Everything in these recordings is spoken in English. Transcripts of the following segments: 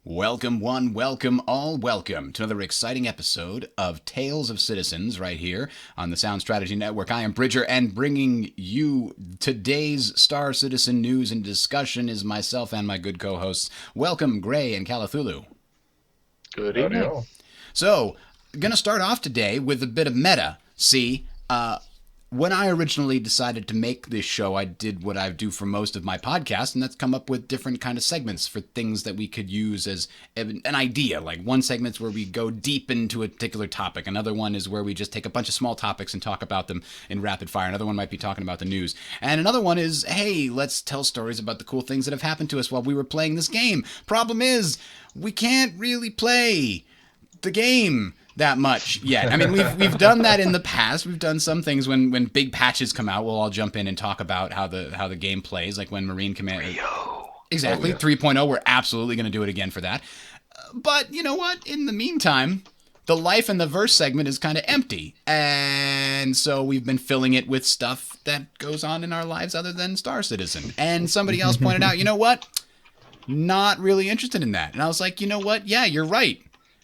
Welcome one, welcome all, welcome to another exciting episode of Tales of Citizens right here on the Sound Strategy Network. I am Bridger, and bringing you today's Star Citizen news and discussion is myself and my good co-hosts. Welcome, Gray and Calathulu. Good Howdy evening. all. So, gonna start off today with a bit of meta. See, when I originally decided to make this show, I did what I do for most of my podcast, and that's come up with different kind of segments for things that we could use as an idea. Like one segment's where we go deep into a particular topic. Another one is where we just take a bunch of small topics and talk about them in rapid fire. Another one might be talking about the news. And another one is, hey, let's tell stories about the cool things that have happened to us while we were playing this game. Problem is, we can't really play the game that much yet. I mean, we've done that in the past. We've done some things when big patches come out. We'll all jump in and talk about how the game plays, like when Marine Command. Exactly, 3.0. We're absolutely going to do it again for that. But you know what? In the meantime, the life and the verse segment is kind of empty, and so we've been filling it with stuff that goes on in our lives other than Star Citizen. And somebody else pointed out, you know what? Not really interested in that. And I was like, you know what? Yeah, you're right.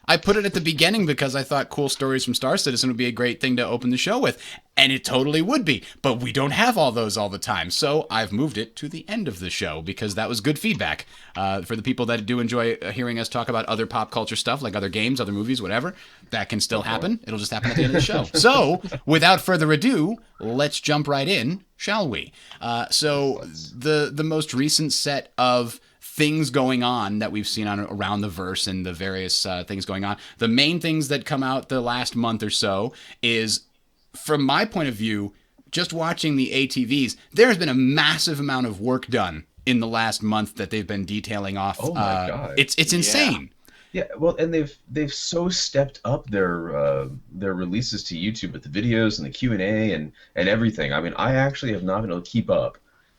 I put it at the beginning because I thought cool stories from Star Citizen would be a great thing to open the show with. And it totally would be. But we don't have all those all the time. So I've moved it to the end of the show because that was good feedback. For the people that do enjoy hearing us talk about other pop culture stuff, like other games, other movies, whatever, that can still happen. It'll just happen at the end of the show. So without further ado, let's jump right in, shall we? So the most recent set of things going on that we've seen around the verse and the various things going on. The main things that come out the last month or so is, from my point of view, just watching the ATVs, there's been a massive amount of work done in the last month that they've been detailing off. Oh my God. It's insane. Yeah, well, and they've so stepped up their releases to YouTube with the videos and the Q&A and everything. I mean, I actually have not been able to keep up.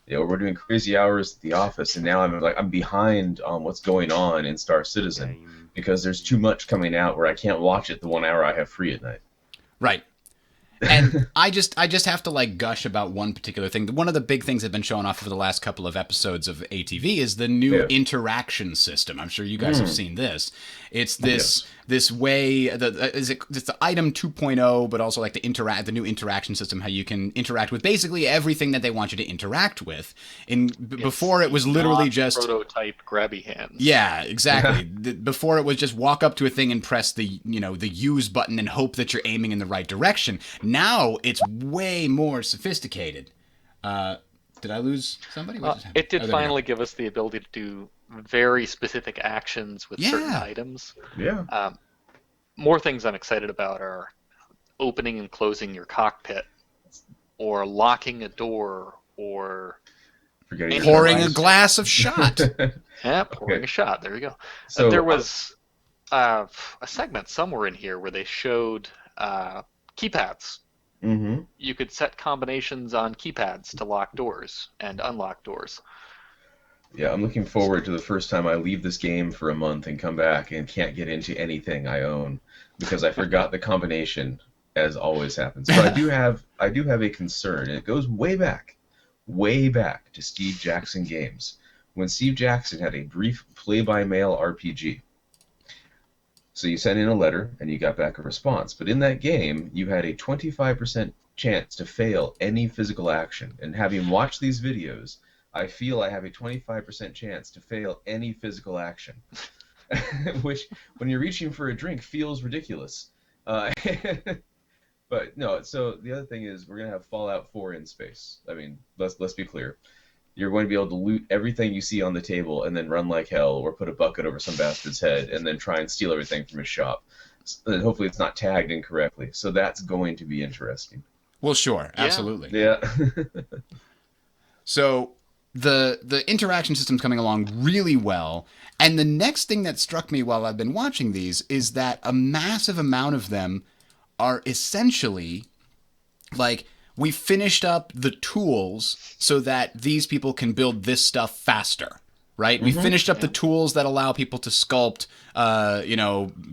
You know, we're doing crazy hours at the office, and now I'm behind on what's going on in Star Citizen because there's too much coming out where I can't watch it the 1 hour I have free at night. Right. And I just have to like gush about one particular thing. One of the big things I've been showing off for the last couple of episodes of ATV is the new interaction system. I'm sure you guys have seen this. It's this way it's the item 2.0, but also like the new interaction system, how you can interact with basically everything that they want you to interact with. Before it was literally just prototype grabby hands. Yeah, exactly. Before it was just walk up to a thing and press the use button and hope that you're aiming in the right direction. Now it's way more sophisticated. Did I lose somebody? It did finally give us the ability to do very specific actions with certain items. Yeah. More things I'm excited about are opening and closing your cockpit, or locking a door, or pouring a glass of shot. Pouring a shot. There you go. So there was a segment somewhere in here where they showed keypads. Mm-hmm. You could set combinations on keypads to lock doors and unlock doors. Yeah, I'm looking forward to the first time I leave this game for a month and come back and can't get into anything I own because I forgot the combination, as always happens. But I do have a concern, and it goes way back to Steve Jackson Games, when Steve Jackson had a brief play-by-mail RPG. So you sent in a letter and you got back a response, but in that game you had a 25% chance to fail any physical action. And having watched these videos, I feel I have a 25% chance to fail any physical action, which, when you're reaching for a drink, feels ridiculous. But no, so the other thing is we're going to have Fallout 4 in space. I mean, let's be clear. You're going to be able to loot everything you see on the table and then run like hell, or put a bucket over some bastard's head and then try and steal everything from his shop. And hopefully it's not tagged incorrectly. So that's going to be interesting. Well, sure. Absolutely. Yeah. So the interaction system's coming along really well. And the next thing that struck me while I've been watching these is that a massive amount of them are essentially like, we finished up the tools so that these people can build this stuff faster. right? We finished up the tools that allow people to sculpt,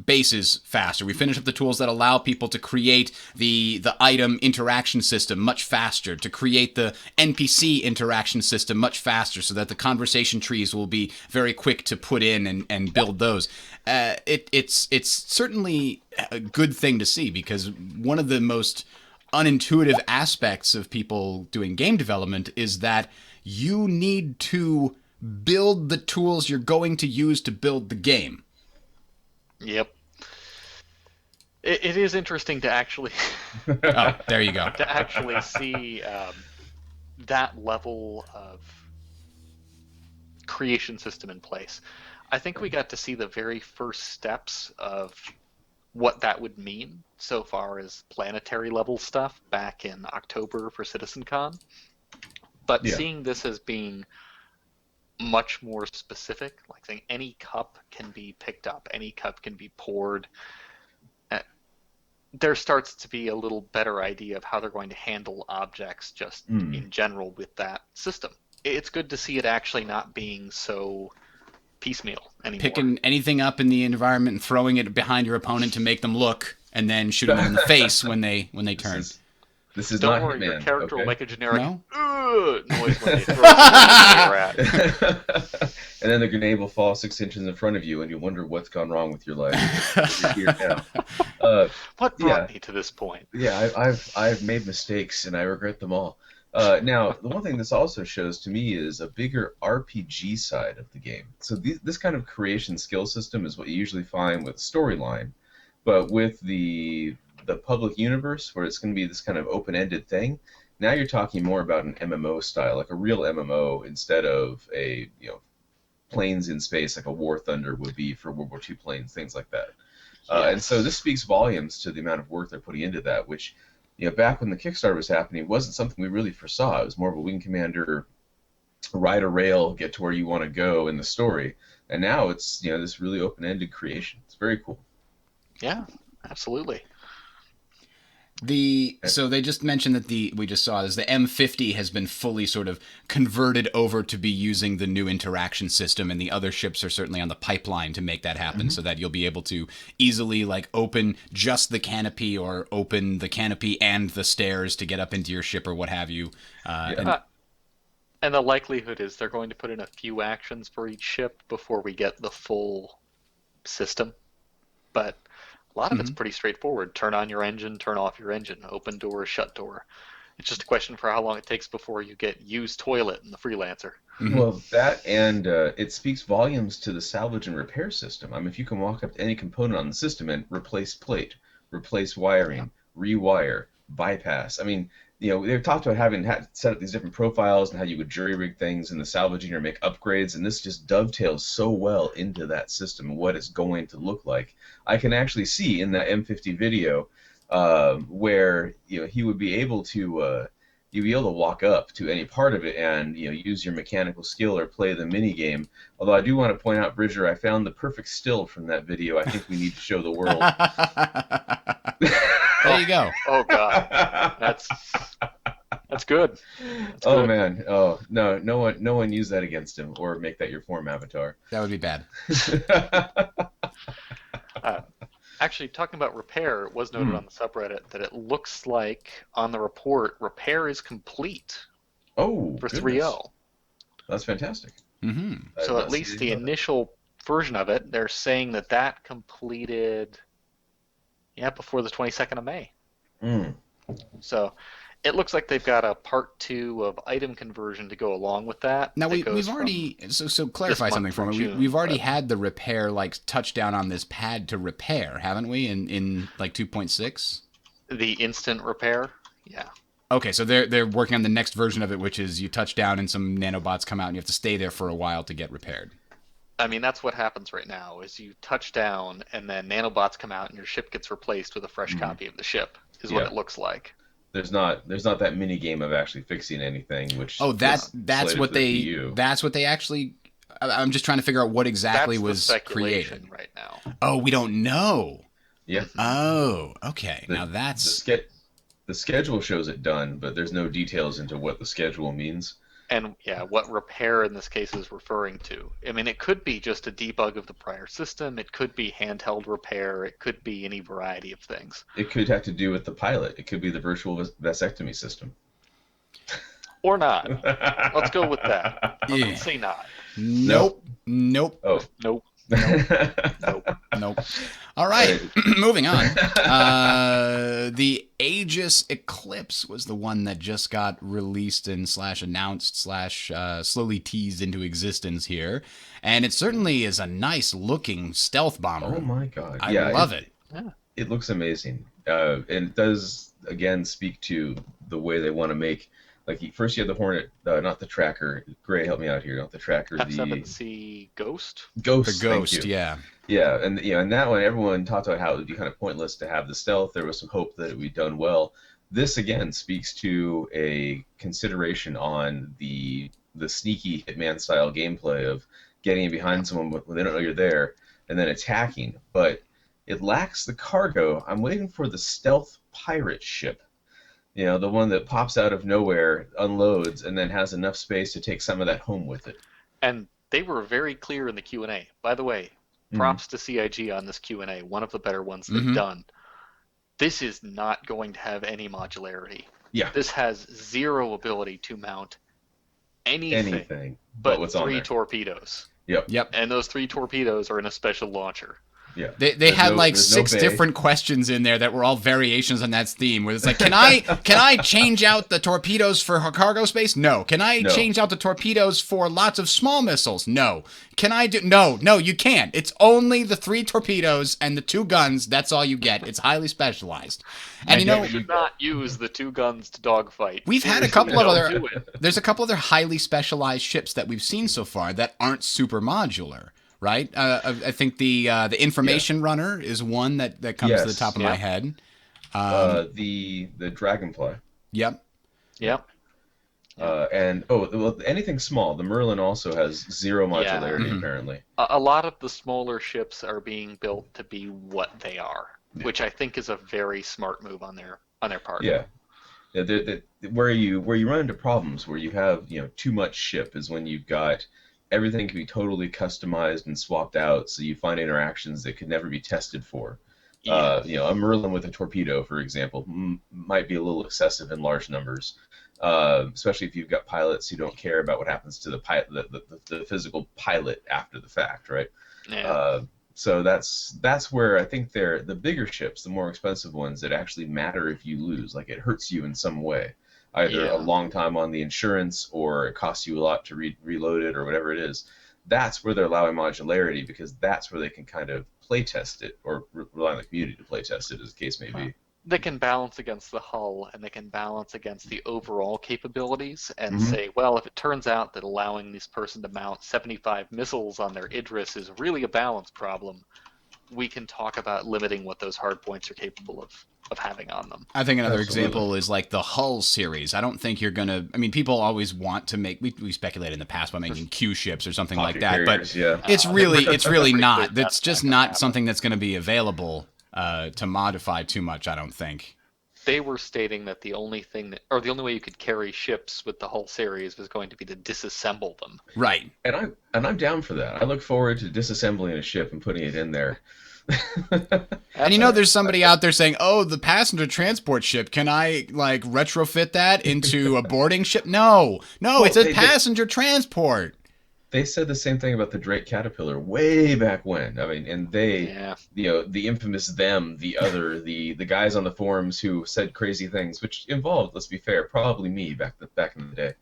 bases faster. We finished up the tools that allow people to create the item interaction system much faster, to create the NPC interaction system much faster, so that the conversation trees will be very quick to put in and build those. It's certainly a good thing to see, because one of the most unintuitive aspects of people doing game development is that you need to build the tools you're going to use to build the game. Yep. It is interesting to actually Oh, there you go. to actually see that level of creation system in place. I think we got to see the very first steps of what that would mean so far as planetary level stuff back in October for CitizenCon. But seeing this as being much more specific, like saying any cup can be picked up, any cup can be poured, there starts to be a little better idea of how they're going to handle objects just in general with that system. It's good to see it actually not being so piecemeal anymore. Picking anything up in the environment and throwing it behind your opponent to make them look, and then shooting them in the face when they turn. This is Don't not worry, Hitman, your character will okay? make a generic No? noise when they throw it And then the grenade will fall 6 inches in front of you, and you wonder what's gone wrong with your life. You're here now. What brought me to this point? Yeah, I've made mistakes, and I regret them all. Now, the one thing this also shows to me is a bigger RPG side of the game. So this kind of creation skill system is what you usually find with storyline, but with the public universe, where it's going to be this kind of open-ended thing, now you're talking more about an MMO style, like a real MMO, instead of a planes in space like a War Thunder would be for World War II planes, things like that. And so this speaks volumes to the amount of work they're putting into that, which, back when the Kickstarter was happening, wasn't something we really foresaw. It was more of a Wing Commander, ride a rail, get to where you want to go in the story. And now it's, this really open-ended creation. It's very cool. Yeah, absolutely. So they just mentioned that we just saw this, the M50 has been fully sort of converted over to be using the new interaction system, and the other ships are certainly on the pipeline to make that happen, so that you'll be able to easily open just the canopy, or open the canopy and the stairs to get up into your ship or what have you. And the likelihood is they're going to put in a few actions for each ship before we get the full system, but a lot of it's pretty straightforward. Turn on your engine, turn off your engine, open door, shut door. It's just a question for how long it takes before you get use toilet in the Freelancer. Well, that, and it speaks volumes to the salvage and repair system. I mean, if you can walk up to any component on the system and replace plate, replace wiring, rewire, bypass. I mean, they've talked about having set up these different profiles and how you would jury rig things in the salvaging or make upgrades, and this just dovetails so well into that system and what it's going to look like. I can actually see in that M50 video where he would be able to you'd be able to walk up to any part of it and use your mechanical skill or play the mini game. Although I do want to point out, Bridger, I found the perfect still from that video. I think we need to show the world. There you go. Oh God, that's good. That's Oh good. man, oh no one use that against him or make that your form avatar. That would be bad. Actually, talking about repair, it was noted on the subreddit that it looks like on the report, repair is complete Oh, for goodness. 3.0. That's fantastic. So at least the initial version of it, they're saying that completed, before the 22nd of May. So it looks like they've got a part 2 of item conversion to go along with that. Now that goes we've from already so clarify this something month for me. through We've already June, had the repair touchdown on this pad to repair, haven't we? In 2.6. the instant repair. Yeah. Okay, so they're working on the next version of it, which is you touch down and some nanobots come out and you have to stay there for a while to get repaired. I mean, that's what happens right now, is you touch down and then nanobots come out and your ship gets replaced with a fresh copy of the ship, is what it looks like. There's not that mini game of actually fixing anything, which that's what they PU. that's what they actually. I'm just trying to figure out what exactly That's was the speculation created right now. Oh, we don't know. Yeah. Oh, okay. Now that's the schedule shows it done, but there's no details into what the schedule means. And yeah, what repair in this case is referring to. I mean, it could be just a debug of the prior system. It could be handheld repair. It could be any variety of things. It could have to do with the pilot. It could be the virtual vasectomy system. Or not. Let's go with that. Yeah. Let's say not. Nope. Nope. Oh. Nope. Nope. Nope. All right. Moving on. The Aegis Eclipse was the one that just got released and /announced / slowly teased into existence here. And it certainly is a nice looking stealth bomber. Oh my god. I Yeah, love it. It looks amazing. And it does, again, speak to the way they want to make. Like, first you have the Hornet, not the Tracker. Gray, help me out here. Not the Tracker, the F7C Ghost? Ghost. The Ghost, thank you. yeah. Yeah, and in that one, everyone talked about how it would be kind of pointless to have the stealth. There was some hope that it would be done well. This again speaks to a consideration on the sneaky Hitman style gameplay of getting in behind someone when they don't know you're there and then attacking. But it lacks the cargo. I'm waiting for the stealth pirate ship. You know, the one that pops out of nowhere, unloads, and then has enough space to take some of that home with it. And they were very clear in the Q&A. By the way, props to CIG on this Q&A, one of the better ones they've done. This is not going to have any modularity. Yeah. This has zero ability to mount anything but what's on 3 there. torpedoes. Yep. And those 3 torpedoes are in a special launcher. Yeah. They had like there's 6 bay. different questions in there that were all variations on that theme. Where it's like, can I change out the torpedoes for cargo space? No. Can I No. change out the torpedoes for lots of small missiles? No. Can I do? No, you can't. It's only the 3 torpedoes and the 2 guns. That's all you get. It's highly specialized. And You should not use the 2 guns to dogfight. we've had a Seriously, couple of don't other. do it. There's a couple other highly specialized ships that we've seen so far that aren't super modular. Right, I think the information runner is one that comes to the Yes. top of my head. The Dragonfly. Yep. Yep. And anything small. The Merlin also has 0 modularity apparently. A lot of the smaller ships are being built to be what they are, which I think is a very smart move on their part. Yeah. Where you run into problems where you have too much ship is when you've got everything can be totally customized and swapped out, so you find interactions that could never be tested for. Yeah. A Merlin with a torpedo, for example, might be a little excessive in large numbers, especially if you've got pilots who don't care about what happens to the physical pilot after the fact, right? Yeah. So that's where I think they're the bigger ships, the more expensive ones, that actually matter if you lose. Like, it hurts you in some way. Either Yeah. a long time on the insurance, or it costs you a lot to reload it, or whatever it is. That's where they're allowing modularity, because that's where they can kind of play test it, or rely on the community to play test it, as the case may be. They can balance against the hull, and they can balance against the overall capabilities, and say, well, if it turns out that allowing this person to mount 75 missiles on their Idris is really a balance problem, we can talk about limiting what those hard points are capable of having on them. I think another Absolutely. example is like the Hull series. I don't think you're gonna. I mean, people always want to make. We speculated in the past about making Q ships or something like Pocket that, carriers, but yeah. it's really pretty not. clear That's just not gonna not happen. something that's going to be available to modify too much. I don't think. They were stating that the only way you could carry ships with the Hull series was going to be to disassemble them. Right. And I'm down for that. I look forward to disassembling a ship and putting it in there. And there's somebody out there saying, "Oh, the passenger transport ship. Can I like retrofit that into a boarding ship?" No, it's a passenger transport. They said the same thing about the Drake Caterpillar way back when. I mean, and they, the infamous them, the guys on the forums who said crazy things, which involved, let's be fair, probably me back in the day.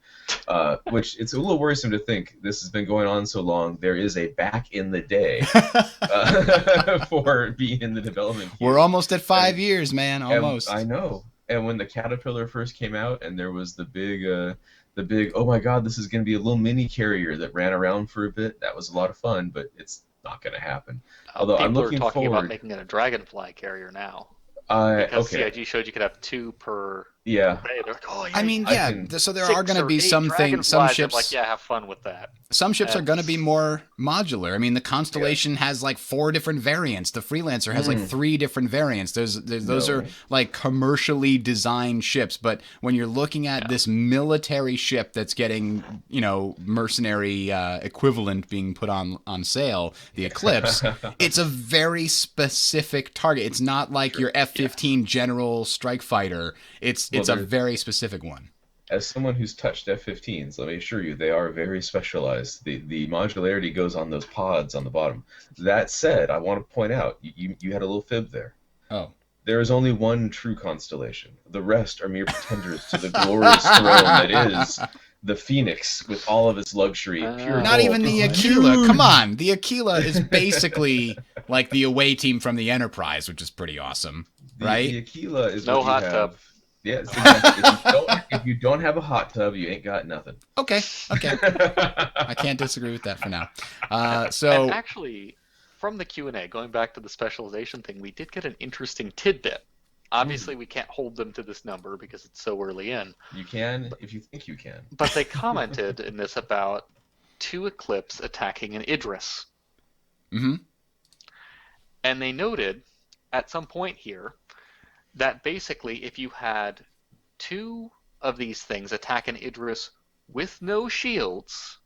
Which it's a little worrisome to think this has been going on so long. There is a back in the day for being in the development queue. We're almost at 5 years, man. Almost. I know. And when the Caterpillar first came out, and there was the big, oh my God, this is going to be a little mini carrier that ran around for a bit. That was a lot of fun, but it's not going to happen. Although I'm looking People are talking forward. about making it a Dragonfly carrier now. Because Okay. CIG showed you could have 2 per Yeah. Right? They're like, oh, I mean, I yeah. can- So there 6 are going to or be 8 some dragonflies. ships. I'm like, yeah, have fun with that. Some ships are going to be That's- more modular. I mean, the Constellation has like 4 different variants. The Freelancer has like 3 different variants. Those No. are like commercially designed ships. But when you're looking at this military ship that's getting, mercenary equivalent being put on sale, the Eclipse, it's a very specific target. It's not like your F-15 General Strike Fighter. It's a there- very specific one. As someone who's touched F-15s, let me assure you, they are very specialized. The modularity goes on those pods on the bottom. That said, I want to point out, you had a little fib there. Oh. There is only one true constellation. The rest are mere pretenders to the glorious throne that is the Phoenix with all of its luxury. Pure Not gold. even the It's Aquila. huge. Come on. The Aquila is basically like the away team from the Enterprise, which is pretty awesome, right? The Aquila is No what you hot have. tub. Yes, exactly. If you don't have a hot tub, you ain't got nothing. Okay. I can't disagree with that for now. So And actually, from the Q&A, going back to the specialization thing, we did get an interesting tidbit. Obviously, we can't hold them to this number because it's so early in. You can if you think you can. But they commented in this about 2 Eclipse attacking an Idris. mhm. And they noted at some point here that basically if you had 2 of these things attack an Idris with no shields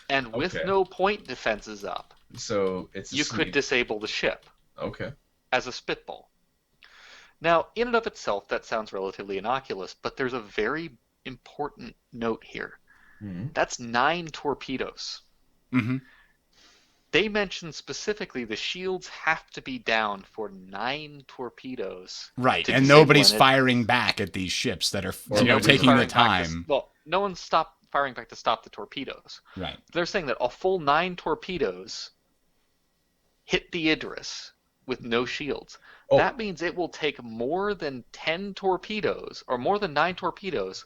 and with Okay. no point defenses up, So it's a you could sneak. disable the ship Okay. as a spitball. Now, in and of itself, that sounds relatively innocuous, but there's a very important note here. Mhm. That's 9 torpedoes. Mhm. They mentioned specifically the shields have to be down for 9 torpedoes. Right. to And disable nobody's an- firing back at these ships that are Or nobody's taking the firing back to- time. well, no one's firing back to stop the torpedoes. Right. They're saying that a full 9 torpedoes hit the Idris with no shields. Oh. That means it will take more than 10 torpedoes or more than 9 torpedoes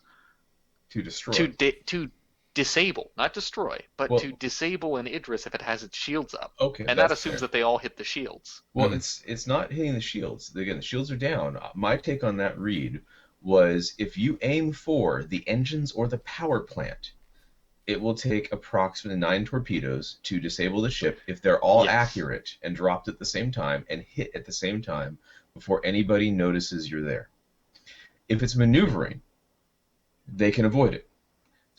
To destroy. to disable, not destroy, but Well- to disable an Idris if it has its shields up. Okay. And that that's assumes fair. that they all hit the shields. Well, Mhm. it's not hitting the shields. Again, the shields are down. My take on that read was if you aim for the engines or the power plant, it will take approximately 9 torpedoes to disable the ship if they're all Yes. accurate and dropped at the same time and hit at the same time before anybody notices you're there. If it's maneuvering, they can avoid it.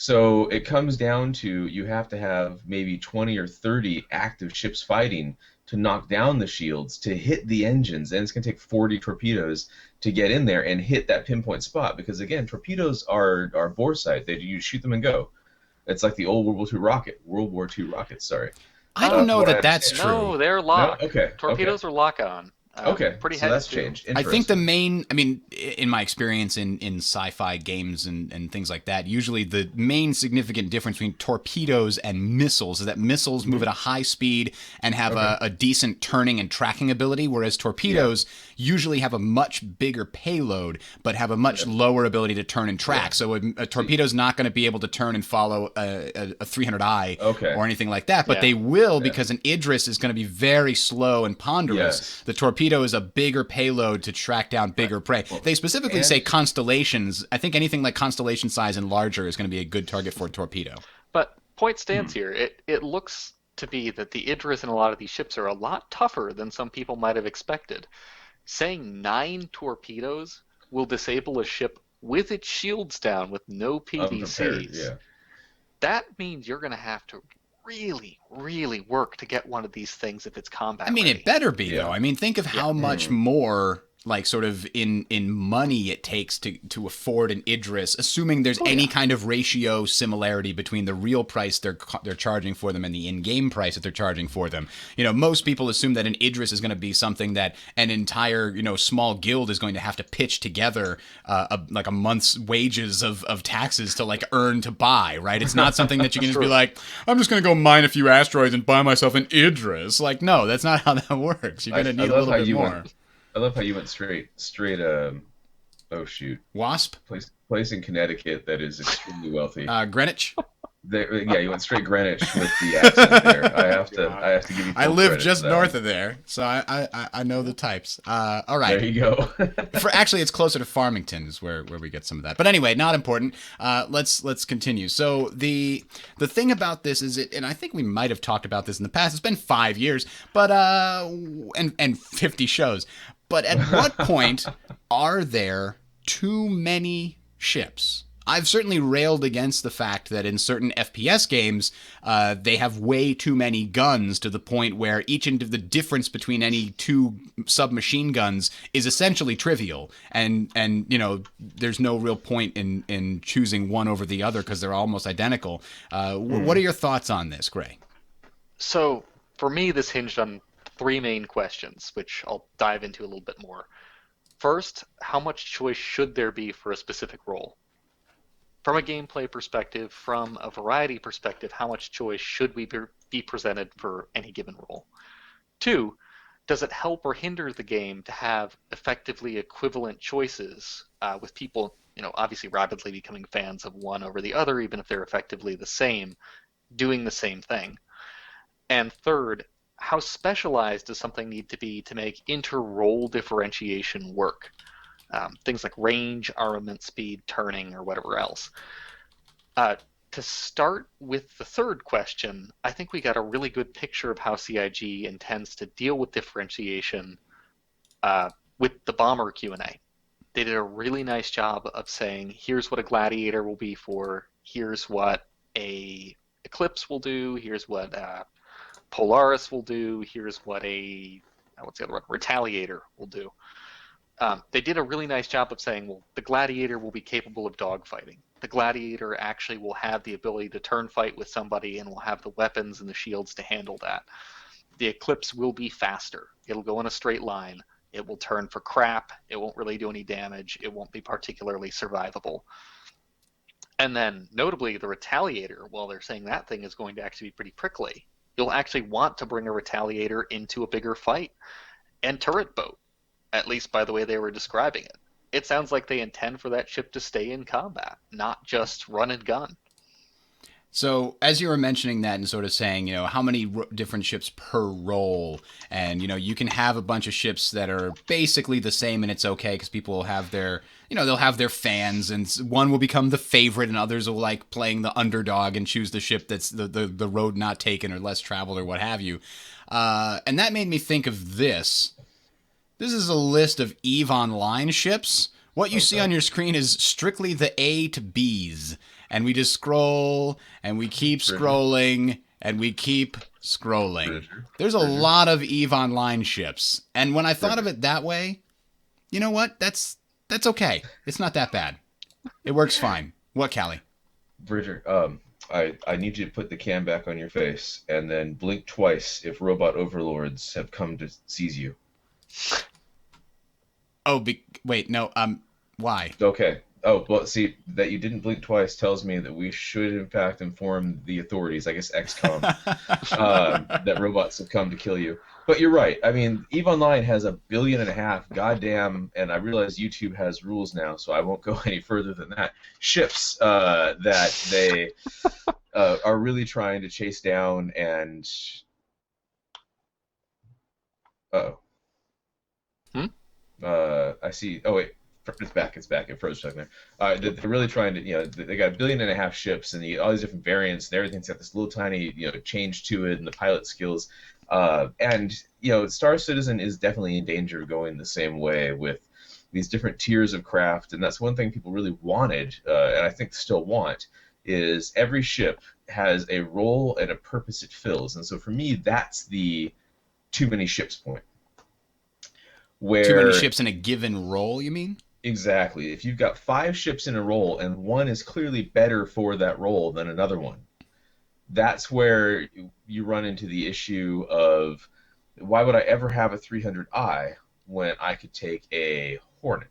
So it comes down to you have to have maybe 20 or 30 active ships fighting to knock down the shields, to hit the engines, and it's going to take 40 torpedoes to get in there and hit that pinpoint spot. Because again, torpedoes are bore sight. You shoot them and go. It's like the old World War II rockets. Sorry. I don't know what I that that's understand. true. No, they're lock. No? Okay. Torpedoes are lock on. Okay. Pretty so heavy that's too. changed. I think the Interesting. main, in my experience in sci-fi games and things like that, usually the main significant difference between torpedoes and missiles is that missiles move at a high speed and have a decent turning and tracking ability, whereas torpedoes usually have a much bigger payload but have a much lower ability to turn and track. So a torpedo's not going to be able to turn and follow a 300i Okay. or anything like that, but Yeah. they will because an Idris is going to be very slow and ponderous. Yes. The torpedo is a bigger payload to track down bigger prey. They specifically and- say constellations. I think anything like constellation size and larger is going to be a good target for a torpedo. But point stands here. It looks to be that the Idris in a lot of these ships are a lot tougher than some people might have expected. Saying 9 torpedoes will disable a ship with its shields down with no Unprepared, PVCs. yeah. That means you're going to have to really, really work to get one of these things if it's combat I mean, ready. it better be Yeah. though. I mean, think of how much more, like, sort of in money it takes to afford an Idris, assuming there's any kind of ratio similarity between the real price they're charging for them and the in-game price that they're charging for them. You know, most people assume that an Idris is going to be something that an entire, small guild is going to have to pitch together like a month's wages of taxes to like earn to buy, right? It's not something that you can just be like, I'm just going to go mine a few asteroids and buy myself an Idris. Like, no, that's not how that works. You're going to need a little bit more. I love how you went straight. Oh shoot, Wasp? place in Connecticut that is extremely wealthy. Greenwich? Yeah, you went straight Greenwich with the accent there. God. I have to give you I full live credit just for that north one. of there, so I know the types. All There right. you go. For actually, it's closer to Farmington is where we get some of that. But anyway, not important. Let's continue. So the thing about this is and I think we might have talked about this in the past. It's been 5 years, but and 50 shows. But at what point are there too many ships? I've certainly railed against the fact that in certain FPS games, they have way too many guns to the point where the difference between any two submachine guns is essentially trivial, and there's no real point in choosing one over the other because they're almost identical. What are your thoughts on this, Gray? So for me, this hinged on three main questions, which I'll dive into a little bit more. First, how much choice should there be for a specific role? From a gameplay perspective, from a variety perspective, how much choice should we be presented for any given role? Two, does it help or hinder the game to have effectively equivalent choices with people, obviously rapidly becoming fans of one over the other, even if they're effectively the same, doing the same thing? And third, how specialized does something need to be to make inter-role differentiation work? Things like range, armament speed, turning, or whatever else. To start with the third question, I think we got a really good picture of how CIG intends to deal with differentiation with the Bomber Q&A. They did a really nice job of saying, here's what a Gladiator will be for, here's what a Eclipse will do, here's what Polaris will do, here's what what's the other one? Retaliator will do. They did a really nice job of saying, well, the Gladiator will be capable of dogfighting. The Gladiator actually will have the ability to turn fight with somebody and will have the weapons and the shields to handle that. The Eclipse will be faster. It'll go in a straight line. It will turn for crap. It won't really do any damage. It won't be particularly survivable. And then, notably, the Retaliator, while they're saying that thing is going to actually be pretty prickly, you'll actually want to bring a Retaliator into a bigger fight. And turret boat, at least by the way they were describing it. It sounds like they intend for that ship to stay in combat, not just run and gun. So, as you were mentioning that and sort of saying, how many different ships per role, and, you can have a bunch of ships that are basically the same and it's okay because people will have their, they'll have their fans and one will become the favorite and others will like playing the underdog and choose the ship that's the road not taken or less traveled or what have you. And that made me think of this. This is a list of EVE Online ships. What you see on your screen is strictly the A to Bs. And we just scroll, and we keep scrolling, and we keep scrolling. There's a lot of EVE Online ships. And when I thought of it that way, you know what? That's okay. It's not that bad. It works fine. What, Callie? Bridger, I need you to put the cam back on your face, and then blink twice if robot overlords have come to seize you. Oh, wait, no, why? Okay. Oh, well, see, that you didn't blink twice tells me that we should, in fact, inform the authorities, I guess XCOM, that robots have come to kill you. But you're right. I mean, EVE Online has 1.5 billion goddamn, and I realize YouTube has rules now, so I won't go any further than that, ships that they are really trying to chase down and... Uh-oh. I see. Oh wait, it's back. It froze a second there. They're really trying to, they got 1.5 billion ships and all these different variants and everything's got this little tiny, change to it and the pilot skills. And Star Citizen is definitely in danger of going the same way with these different tiers of craft. And that's one thing people really wanted, and I think still want, is every ship has a role and a purpose it fills. And so for me, that's the too many ships point. Where, too many ships in a given role, you mean? Exactly. If you've got 5 ships in a role and one is clearly better for that role than another one, that's where you run into the issue of why would I ever have a 300i when I could take a Hornet?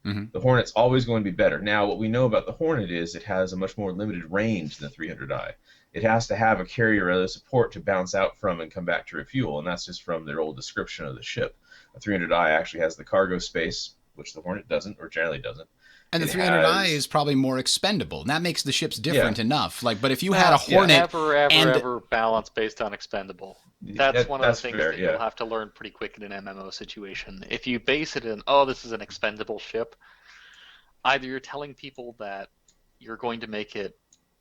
Mm-hmm. The Hornet's always going to be better. Now, what we know about the Hornet is it has a much more limited range than the 300i. It has to have a carrier or other support to bounce out from and come back to refuel, and that's just from their old description of the ship. A 300i actually has the cargo space, which the Hornet doesn't, or generally doesn't, And the It 300i has- is probably more expendable. And that makes the ships different enough. Like, but if you Well, had a Hornet ever balance based on expendable. That's one of the things fair, that you'll have to learn pretty quick in an MMO situation. If you base it in, oh, this is an expendable ship, either you're telling people that you're going to make it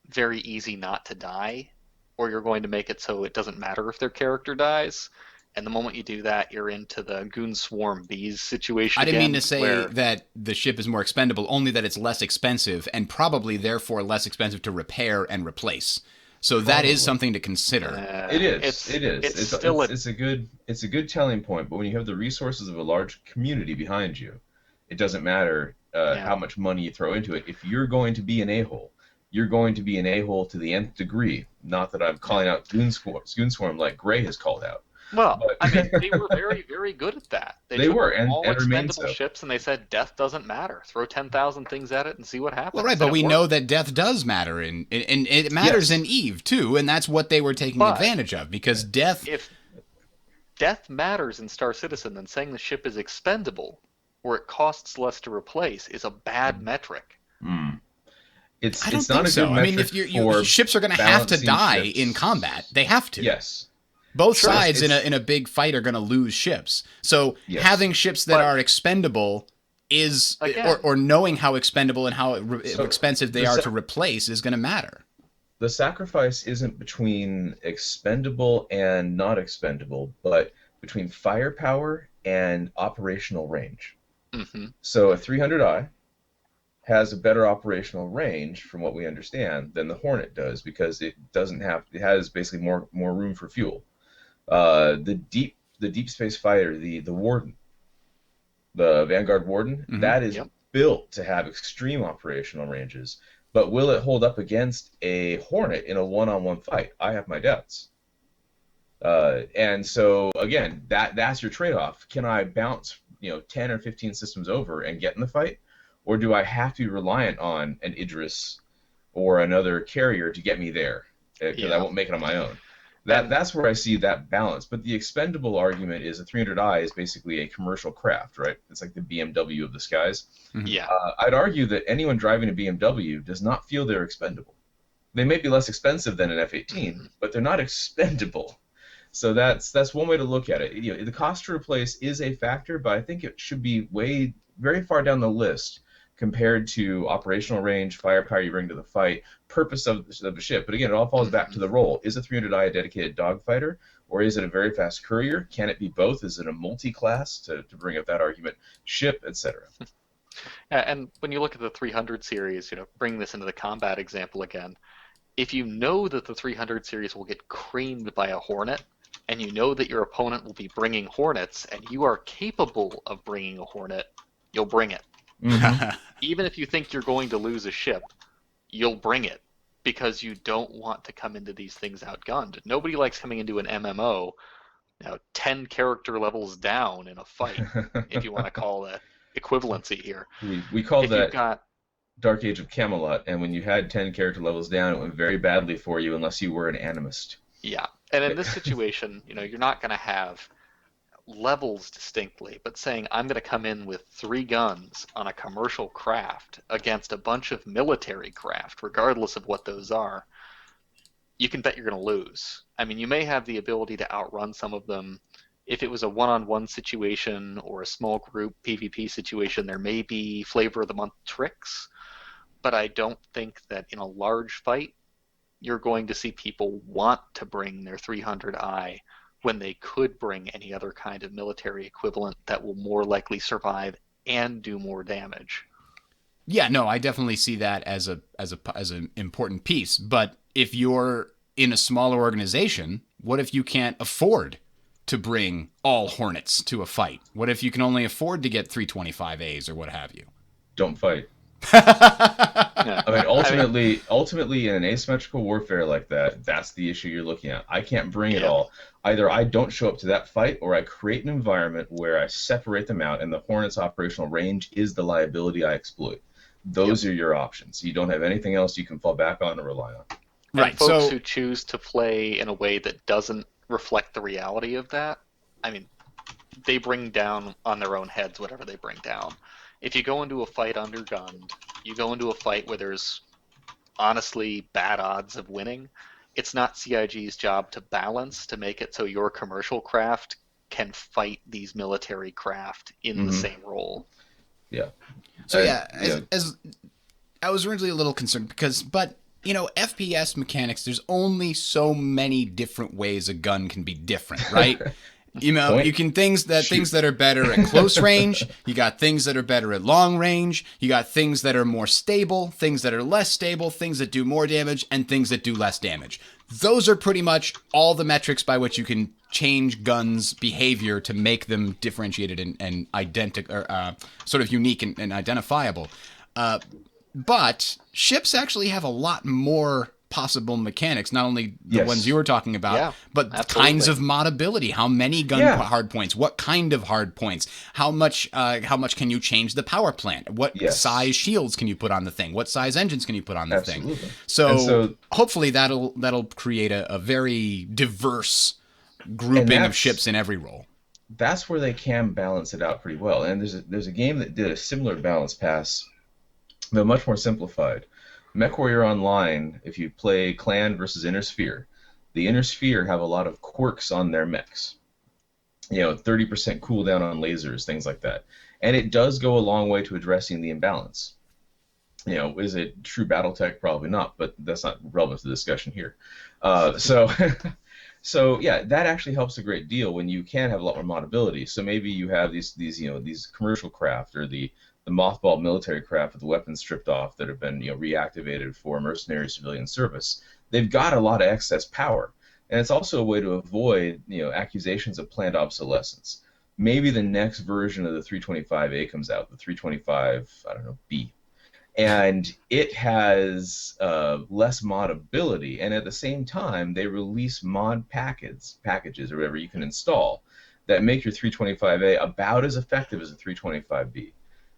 very easy not to die, or you're going to make it so it doesn't matter if their character dies. And the moment you do that, you're into the Goon Swarm Bees situation. I didn't mean again, to say where, that the ship is more expendable, only that it's less expensive and probably therefore less expensive to repair and replace. So that is something to consider. It is. It's It's a good telling point. But when you have the resources of a large community behind you, it doesn't matter how much money you throw into it. If you're going to be an a-hole, you're going to be an a-hole to the nth degree. Not that I'm calling out Goon Swarm like Gray has called out. Well, I mean, they were very, very good at that. They took were, and all remain expendable so. ships, and they said death doesn't matter. Throw 10,000 things at it and see what happens. Well, right, And but it we worked. know that death does matter, and it matters Yes. in Eve too, and that's what they were taking But advantage of because death. If death matters in Star Citizen, then saying the ship is expendable, or it costs less to replace, is a bad metric. It's I don't it's think not a so. good I mean, metric if for ships are going to have to balancing die ships. in combat, they have to. Yes. Both Sure. sides It's- in a big fight are going to lose ships. So Yes. having ships that But- are expendable is, Again. or knowing how expendable and how So expensive they the are sa- to replace is going to matter. The sacrifice isn't between expendable and not expendable, but between firepower and operational range. Hmm. So a 300i has a better operational range, from what we understand, than the Hornet does because it has basically more room for fuel. The deep space fighter, the Warden, the Vanguard Warden, Mhm. that is Yep. built to have extreme operational ranges. But will it hold up against a Hornet in a one-on-one fight? I have my doubts. And so again, that's your trade-off. Can I bounce 10 or 15 systems over and get in the fight, or do I have to be reliant on an Idris or another carrier to get me there? Because I won't make it on my own. That's where I see that balance. But the expendable argument is a 300i is basically a commercial craft, right? It's like the BMW of the skies. Yeah. I'd argue that anyone driving a BMW does not feel they're expendable. They may be less expensive than an F-18, but they're not expendable. So that's one way to look at it. The cost to replace is a factor, but I think it should be way very far down the list compared to operational range, firepower you bring to the fight, purpose of the ship. But again, it all falls back to the role. Is a 300i a dedicated dogfighter, or is it a very fast courier? Can it be both? Is it a multi-class, to bring up that argument, ship, etc.? And when you look at the 300 series, bring this into the combat example again. If you know that the 300 series will get creamed by a Hornet, and you know that your opponent will be bringing Hornets, and you are capable of bringing a Hornet, you'll bring it. Even if you think you're going to lose a ship, you'll bring it because you don't want to come into these things outgunned. Nobody likes coming into an MMO 10 character levels down in a fight, if you want to call that equivalency here. We called If that you've got Dark Age of Camelot, and when you had 10 character levels down, it went very badly for you unless you were an animist. Yeah, and in this situation, you're not going to have levels distinctly, but saying I'm going to come in with 3 guns on a commercial craft against a bunch of military craft, regardless of what those are, you can bet you're going to lose. I mean, you may have the ability to outrun some of them. If it was a one-on-one situation or a small group PvP situation, there may be flavor of the month tricks, but I don't think that in a large fight you're going to see people want to bring their 300i when they could bring any other kind of military equivalent that will more likely survive and do more damage. Yeah, no, I definitely see that as an important piece. But if you're in a smaller organization, what if you can't afford to bring all Hornets to a fight? What if you can only afford to get 325As or what have you? Don't fight. Yeah. I mean, ultimately, in an asymmetrical warfare like that, that's the issue you're looking at. I can't bring it all. Either I don't show up to that fight, or I create an environment where I separate them out, and the Hornet's operational range is the liability I exploit. Those are your options. You don't have anything else you can fall back on or rely on. And folks who choose to play in a way that doesn't reflect the reality of that, I mean, they bring down on their own heads whatever they bring down. if you go into a fight undergunned, you go into a fight where there's honestly bad odds of winning. It's not CIG's job to balance to make it so your commercial craft can fight these military craft in the same role. Yeah. So as I was originally a little concerned because, but you know, FPS mechanics, there's only so many different ways a gun can be different, right? You know, Point. you can things that are better at close range. You got things that are better at long range. You got things that are more stable, things that are less stable, things that do more damage, and things that do less damage. Those are pretty much all the metrics by which you can change guns' behavior to make them differentiated and identical, or sort of unique and identifiable. But ships actually have a lot more possible mechanics, not only the ones you were talking about, but kinds of modability. How many gun hard points? What kind of hard points? How much can you change the power plant? What size shields can you put on the thing? What size engines can you put on the thing? So hopefully that'll create a very diverse grouping of ships in every role. That's where they can balance it out pretty well. And there's a game that did a similar balance pass, but much more simplified. MechWarrior Online, if you play Clan versus Inner Sphere, the Inner Sphere have a lot of quirks on their mechs. You know, 30% cooldown on lasers, things like that. And it does go a long way to addressing the imbalance. You know, is it true BattleTech? Probably not, but that's not relevant to the discussion here. So yeah, that actually helps a great deal when you can have a lot more modability. So maybe you have these commercial craft or the mothballed military craft with the weapons stripped off that have been reactivated for mercenary civilian service. They've got a lot of excess power, and it's also a way to avoid accusations of planned obsolescence. Maybe the next version of the 325A comes out, the 325 B, and it has less modability, and at the same time they release mod packages or whatever you can install that make your 325A about as effective as a 325B.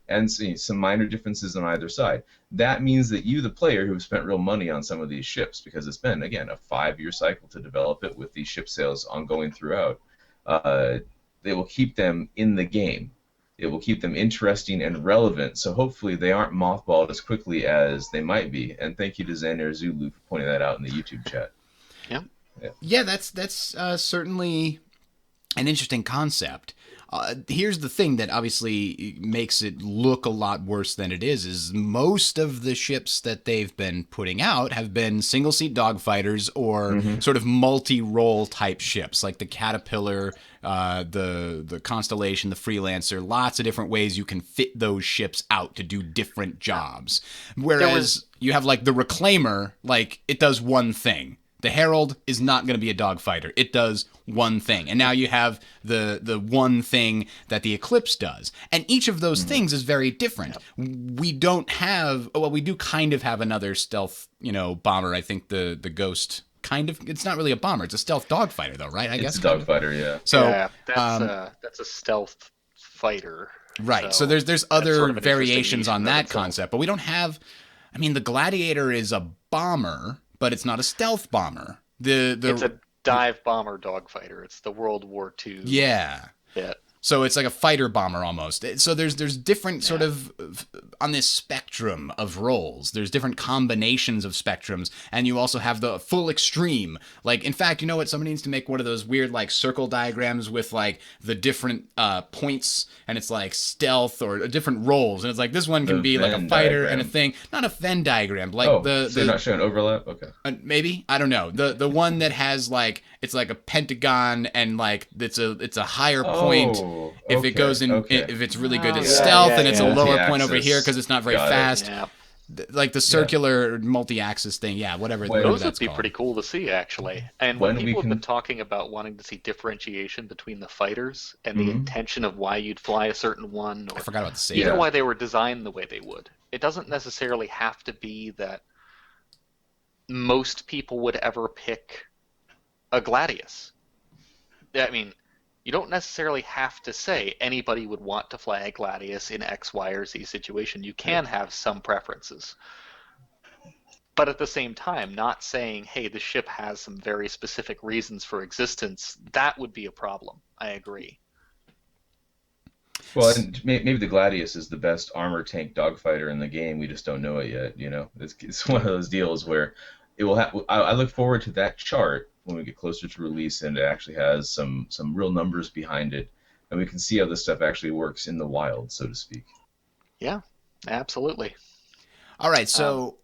And see some minor differences on either side. That means that you, the player, who have spent real money on some of these ships, because it's been, again, a 5-year cycle to develop it with these ship sales ongoing throughout, they will keep them in the game. It will keep them interesting and relevant, so hopefully they aren't mothballed as quickly as they might be. And thank you to Xanair Zulu for pointing that out in the YouTube chat. Yeah, that's certainly an interesting concept. Here's the thing that obviously makes it look a lot worse than it is most of the ships that they've been putting out have been single-seat dogfighters or sort of multi-role type ships, like the Caterpillar, the Constellation, the Freelancer, lots of different ways you can fit those ships out to do different jobs. Whereas you have like the Reclaimer, like it does one thing. The Herald is not going to be a dogfighter. It does one thing. And now you have the one thing that the Eclipse does. And each of those things is very different. We don't have, well, we do kind of have another stealth, bomber. I think the Ghost kind of, it's not really a bomber. It's a stealth dogfighter though, right? I guess it's a dogfighter, yeah. So that's a stealth fighter. Right. So there's other sort of variations on that concept, but we don't have, the Gladiator is a bomber, but it's not a stealth bomber. It's a dive bomber dogfighter. It's the World War II. Yeah. bit. So it's like a fighter bomber almost. So there's different sort of on this spectrum of roles. There's different combinations of spectrums, and you also have the full extreme. Like, in fact, you know what? Somebody needs to make one of those weird like circle diagrams with like the different points, and it's like stealth or different roles, and it's like this one can be like a fighter and a thing. Not a Venn diagram, like so you're not showing overlap. Okay. Maybe, I don't know. The one that has like it's like a pentagon and like it's a higher point. If it goes in, if it's really good at stealth, and it's a lower point over here because it's not very fast. Yeah. Like the circular multi-axis thing, whatever. Those would be pretty cool to see, actually. And when people have been talking about wanting to see differentiation between the fighters and the intention of why you'd fly a certain one, or I forgot about the same. Even why they were designed the way they would. It doesn't necessarily have to be that most people would ever pick a Gladius. I mean, you don't necessarily have to say anybody would want to fly a Gladius in X, Y, or Z situation. You can have some preferences. But at the same time, not saying, hey, the ship has some very specific reasons for existence, that would be a problem. I agree. Well, and maybe the Gladius is the best armor tank dogfighter in the game. We just don't know it yet. It's one of those deals where it will have. I look forward to that chart when we get closer to release, and it actually has some real numbers behind it, and we can see how this stuff actually works in the wild, so to speak. Yeah, absolutely. All right, Um, so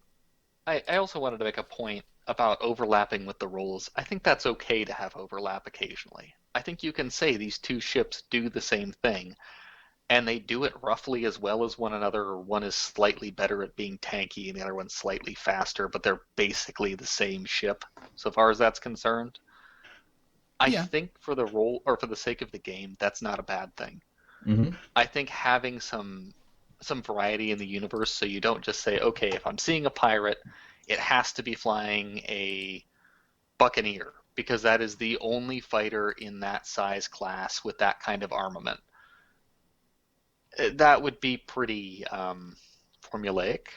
I also wanted to make a point about overlapping with the rules. I think that's okay to have overlap occasionally. I think you can say these two ships do the same thing, and they do it roughly as well as one another, or one is slightly better at being tanky and the other one's slightly faster, but they're basically the same ship, so far as that's concerned. I yeah. think for the role or for the sake of the game, that's not a bad thing. Hmm. I think having some variety in the universe, so you don't just say, okay, if I'm seeing a pirate, it has to be flying a buccaneer because that is the only fighter in that size class with that kind of armament. That would be pretty formulaic.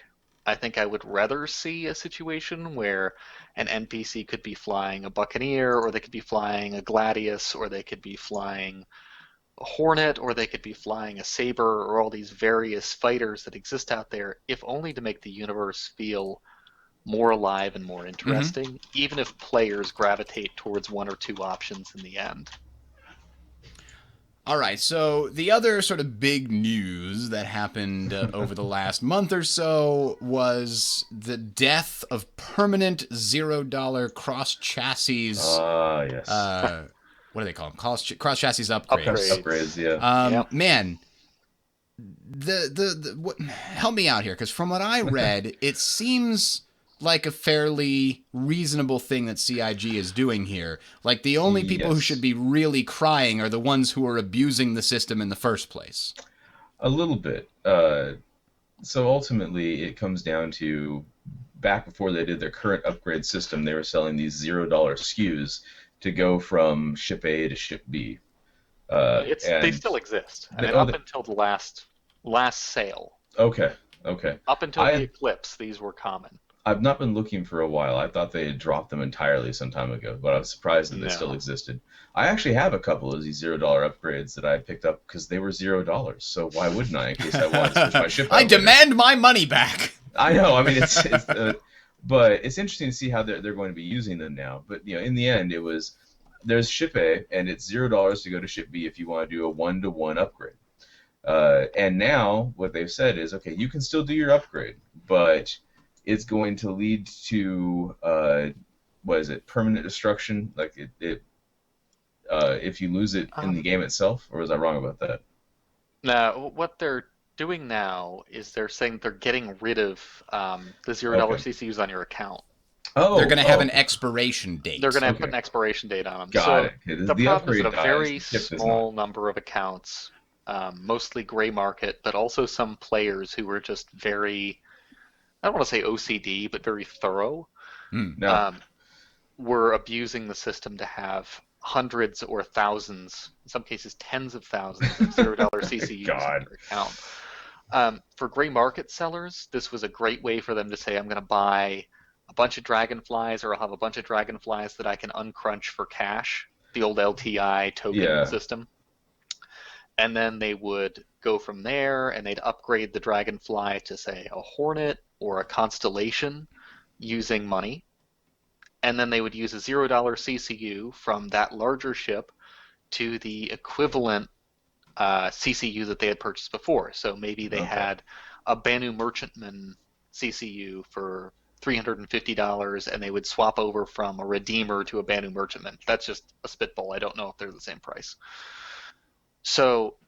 I think I would rather see a situation where an NPC could be flying a buccaneer, or they could be flying a gladius, or they could be flying a hornet, or they could be flying a saber, or all these various fighters that exist out there, if only to make the universe feel more alive and more Hmm. interesting, even if players gravitate towards one or two options in the end. All right, so the other sort of big news that happened over the last month or so was the death of permanent $0 cross chassis. Ah, yes. Uh, what do they call them? Cross chassis upgrades. Upgrades, yeah. Yep. Man, help me out here, because from what I read, it seems like a fairly reasonable thing that CIG is doing here. Like, the only people who should Yes. be really crying are the ones who are abusing the system in the first place. A little bit. So ultimately, it comes down to back before they did their current upgrade system, they were selling these $0 SKUs to go from ship A to ship B. They And still exist. I they, mean, oh, up they, until the last sale, okay, okay. up until I the had eclipse, these were common. I've not been looking for a while. I thought they had dropped them entirely some time ago, but I was surprised that they still No. existed. I actually have a couple of these $0 upgrades that I picked up because they were $0. So why wouldn't I in case I wanted to switch my ship I out later? demand my money back. I know. I mean, but it's interesting to see how they're going to be using them now. But in the end, it was there's ship A, and it's $0 to go to ship B if you want to do a 1-to-1 upgrade. And now what they've said is, okay, you can still do your upgrade, but it's going to lead to what is it, permanent destruction? Like if you lose it in the Um, game itself, or was I wrong about that? Now, what they're doing now is they're saying they're getting rid of the $0 Okay. CCUs on your account. They're going Oh, to have an oh, expiration They're going date. to put okay, an expiration date on them. got So it. Okay, the the problem is that upgrade a dies, very the ship does not. small number of accounts, mostly gray market, but also some players who were just very, I don't want to say OCD, but very thorough, Hmm. Now, um, were abusing the system to have hundreds or thousands, in some cases tens of thousands of $0 CCUs on God, their account. For gray market sellers, this was a great way for them to say, I'm going to buy a bunch of dragonflies, or I'll have a bunch of dragonflies that I can uncrunch for cash, the old LTI token yeah, system. And then they would go from there and they'd upgrade the dragonfly to, say, a hornet or a constellation using money. And then they would use a $0 CCU from that larger ship to the equivalent CCU that they had purchased before. So maybe they okay. had a Banu Merchantman CCU for $350, and they would swap over from a Redeemer to a Banu Merchantman. That's just a spitball. I don't know if they're the same price. So,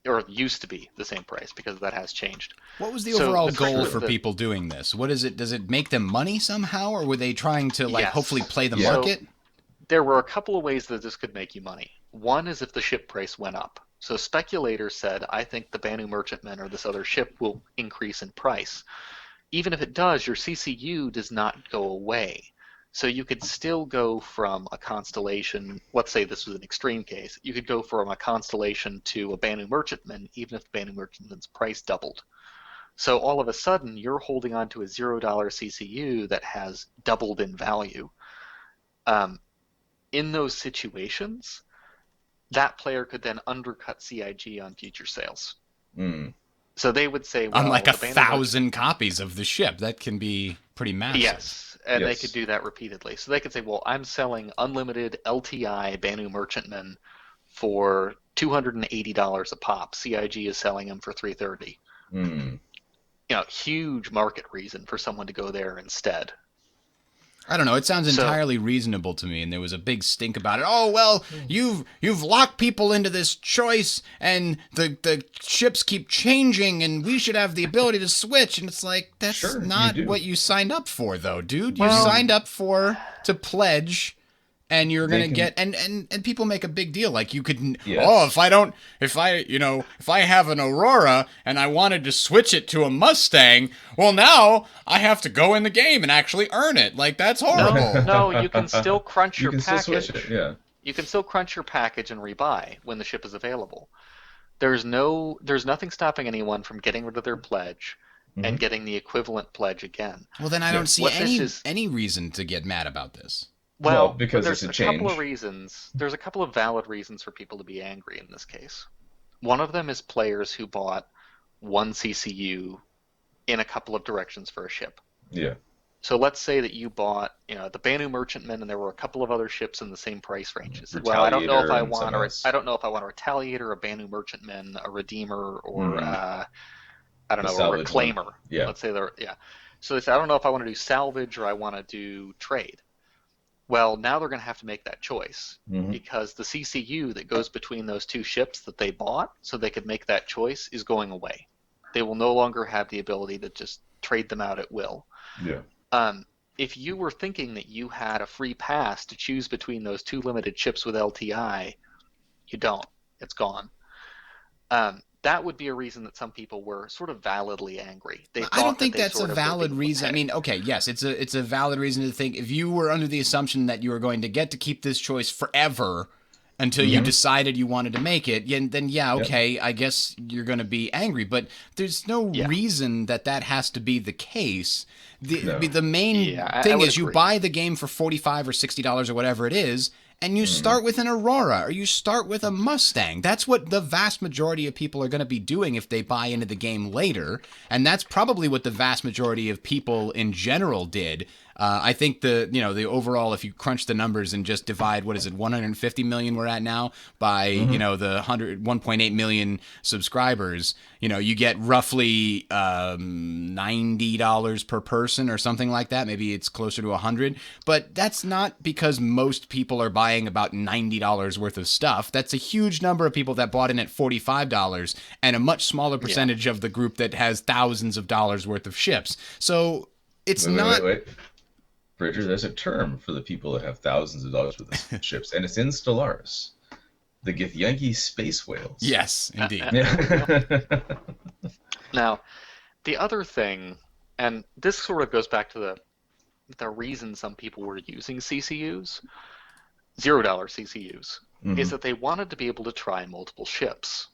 or used to be the same price because that has changed. What was the So overall the trick goal True. with for the people doing this? What is it? Does it make them money somehow, or were they trying to like hopefully yes. play the Yeah. So market? there were a couple of ways that this could make you money. One is if the ship price went up. So speculators said, I think the Banu Merchantman or this other ship will increase in price. Even if it does, your CCU does not go away. So you could still go from a constellation, let's say this was an extreme case, you could go from a constellation to a Banu Merchantman even if the Banu Merchantman's price doubled. So all of a sudden, you're holding on to a $0 CCU that has doubled in value. Um, in those situations, that player could then undercut CIG on future sales. Mm. So they would say, well, On like the 1,000 copies of the ship. That can be pretty massive. Yes, and they Yes. could do that repeatedly. So they could say, well, I'm selling unlimited LTI Banu Merchantmen for $280 a pop. CIG is selling them for $330. Mm. Huge market reason for someone to go there instead. I don't know. It sounds entirely reasonable to me, and there was a big stink about it. Oh well, you've locked people into this choice, and the ships keep changing, and we should have the ability to switch. And it's like that's Sure, you not do. what you signed up for, though, dude. You Well- signed up to pledge. And you're They gonna can- get and people make a big deal like you could Yes. if I have an Aurora and I wanted to switch it to a Mustang, well now I have to go in the game and actually earn it. Like that's horrible. No, you can still crunch You your can still package. switch it. Yeah. You can still crunch your package and rebuy when the ship is available. There's nothing stopping anyone from getting rid of their pledge and Mhm. getting the equivalent pledge again. Well then I don't see What this is- any reason to get mad about this. Well, Well, because there's it's a couple of change. reasons. There's a couple of valid reasons for people to be angry in this case. One of them is players who bought one CCU in a couple of directions for a ship. Yeah. So let's say that you bought, the Banu Merchantman, and there were a couple of other ships in the same price ranges. Well, I don't know if Retaliator I and want something a, else. I don't know if I want a Retaliator, a Banu Merchantman, a Redeemer, or Mhm. I don't A know, a salvage one. Reclaimer. Yeah. Let's say So they say I don't know if I want to do salvage or I want to do trade. Well, now they're going to have to make that choice Mhm. because the CCU that goes between those two ships that they bought so they could make that choice is going away. They will no longer have the ability to just trade them out at will. Yeah. If you were thinking that you had a free pass to choose between those two limited ships with LTI, you don't. It's gone. That would be a reason that some people were sort of validly angry. I don't think that's a valid reason. I mean, okay, yes, it's a valid reason to think if you were under the assumption that you were going to get to keep this choice forever until you decided you wanted to make it, then okay, I guess you're going to be angry. But there's no reason that has to be the case. The main I thing would is you agree. buy the game for $45 or $60 or whatever it is, and you start with an Aurora or you start with a Mustang. That's what the vast majority of people are going to be doing if they buy into the game later, and that's probably what the vast majority of people in general did. I think the overall, if you crunch the numbers and just divide, 150 million we're at now by the 1.8 million subscribers, you get roughly $90 per person or something like that. Maybe it's closer to 100, but that's not because most people are buying about $90 worth of stuff. That's a huge number of people that bought in at $45 and a much smaller percentage of the group that has thousands of dollars worth of ships. So it's not. Wait. Bridger, there's a term for the people that have thousands of dollars worth of ships, and it's in Stellaris. The Githyanki space whales. Yes, indeed. Yeah. Now, the other thing, and this sort of goes back to the reason some people were using CCUs, $0 CCUs, is that they wanted to be able to try multiple ships.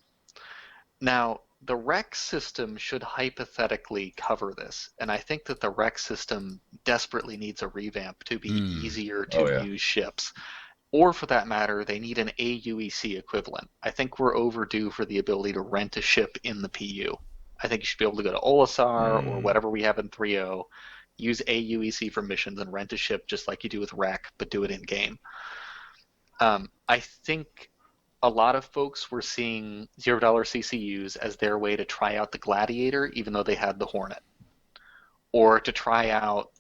Now, the rec system should hypothetically cover this, and I think that the rec system desperately needs a revamp to be easier to use ships. Or for that matter, they need an AUEC equivalent. I think we're overdue for the ability to rent a ship in the PU. I think you should be able to go to Olisar or whatever we have in 3.0, use AUEC for missions and rent a ship just like you do with rec, but do it in game. I think a lot of folks were seeing $0 CCUs as their way to try out the Gladiator, even though they had the Hornet, or to try out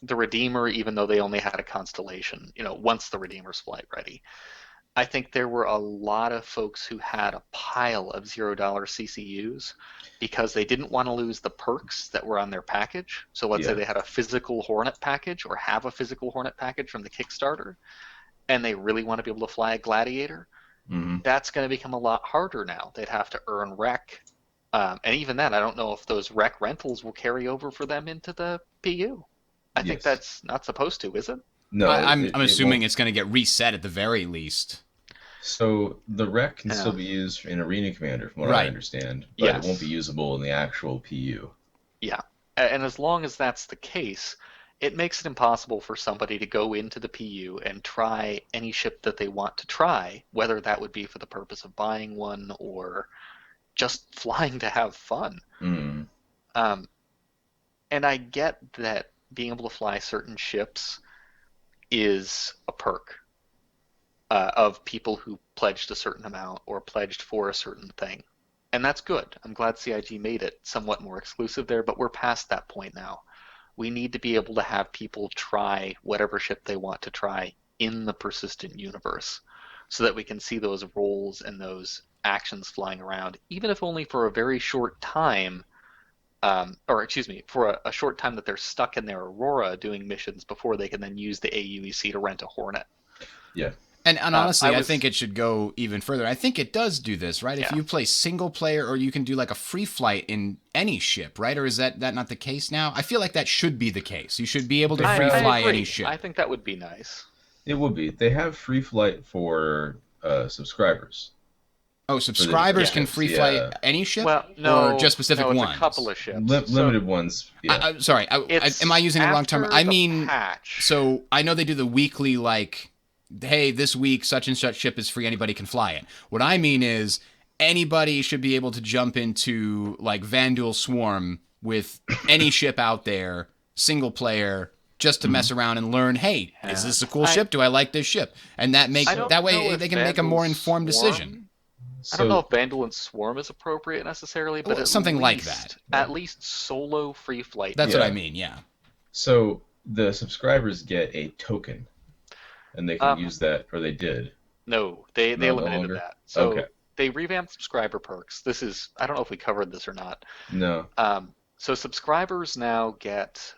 the Redeemer, even though they only had a Constellation, once the Redeemer's flight ready. I think there were a lot of folks who had a pile of $0 CCUs because they didn't want to lose the perks that were on their package. So let's say they had a physical Hornet package or have a physical Hornet package from the Kickstarter, and they really want to be able to fly a Gladiator. That's going to become a lot harder now. They'd have to earn rec. And even then, I don't know if those rec rentals will carry over for them into the PU. I think that's not supposed to, is it? No, I'm it assuming won't. it's going to get reset at the very least. So the rec can still be used in Arena Commander, from what I understand, but it won't be usable in the actual PU. Yeah, and as long as that's the case, it makes it impossible for somebody to go into the PU and try any ship that they want to try, whether that would be for the purpose of buying one or just flying to have fun. Mm. Um, and I get that being able to fly certain ships is a perk of people who pledged a certain amount or pledged for a certain thing. And that's good. I'm glad CIG made it somewhat more exclusive there, but we're past that point now. We need to be able to have people try whatever ship they want to try in the persistent universe so that we can see those roles and those actions flying around, even if only for a very short time, or excuse me, for a short time that they're stuck in their Aurora doing missions before they can then use the AUEC to rent a Hornet. Yeah. And honestly, I think it should go even further. I think it does do this, right? Yeah. If you play single player, or you can do like a free flight in any ship, right? Or is that not the case now? I feel like that should be the case. You should be able to free fly agree. any ship. I think that would be nice. It would be. They have free flight for subscribers. Oh, subscribers can free fly any ship? Well, no, or just specific it's ones? A couple of ships. Limited ones. Yeah. Sorry, am I using the wrong term? I mean, patch. So I know they do the weekly, like, hey, this week such and such ship is free, anybody can fly it. What I mean is anybody should be able to jump into like Vanduul Swarm with any ship out there, single player, just to mess around and learn, hey, is this a cool ship? Do I like this ship? And that way they can make a more informed decision. I don't know if Vanduul Swarm is appropriate necessarily, but something like that. At least solo free flight. That's what I mean, yeah. So the subscribers get a token, and they can use that, or they did. No, they eliminated that. So they revamped subscriber perks. This is, I don't know if we covered this or not. No. So subscribers now get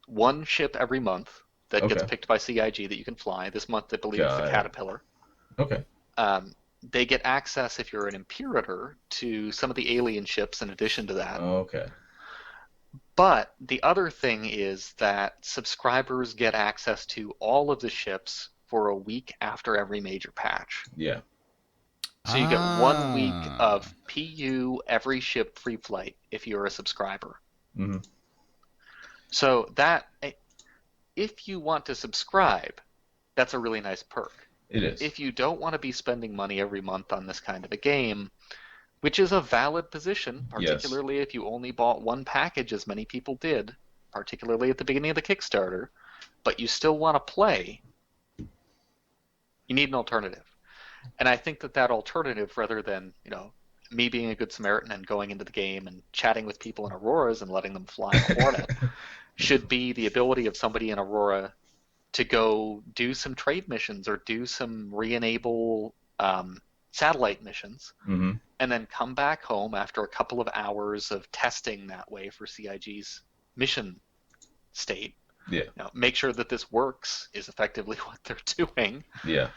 one ship every month that gets picked by CIG that you can fly. This month, I believe, it's the Caterpillar. Okay. They get access, if you're an Imperator, to some of the alien ships in addition to that. Okay. But the other thing is that subscribers get access to all of the ships for a week after every major patch. Yeah. So you get 1 week of PU every ship free flight if you're a subscriber. Mm-hmm. So that, if you want to subscribe, that's a really nice perk. It is. If you don't want to be spending money every month on this kind of a game, which is a valid position, particularly if you only bought one package, as many people did, particularly at the beginning of the Kickstarter, but you still want to play, you need an alternative. And I think that alternative, rather than, me being a good Samaritan and going into the game and chatting with people in Auroras and letting them fly a Hornet, should be the ability of somebody in Aurora to go do some trade missions or do some re-enable satellite missions, and then come back home after a couple of hours of testing that way for CIG's mission state. Yeah. Make sure that this works is effectively what they're doing. Yeah.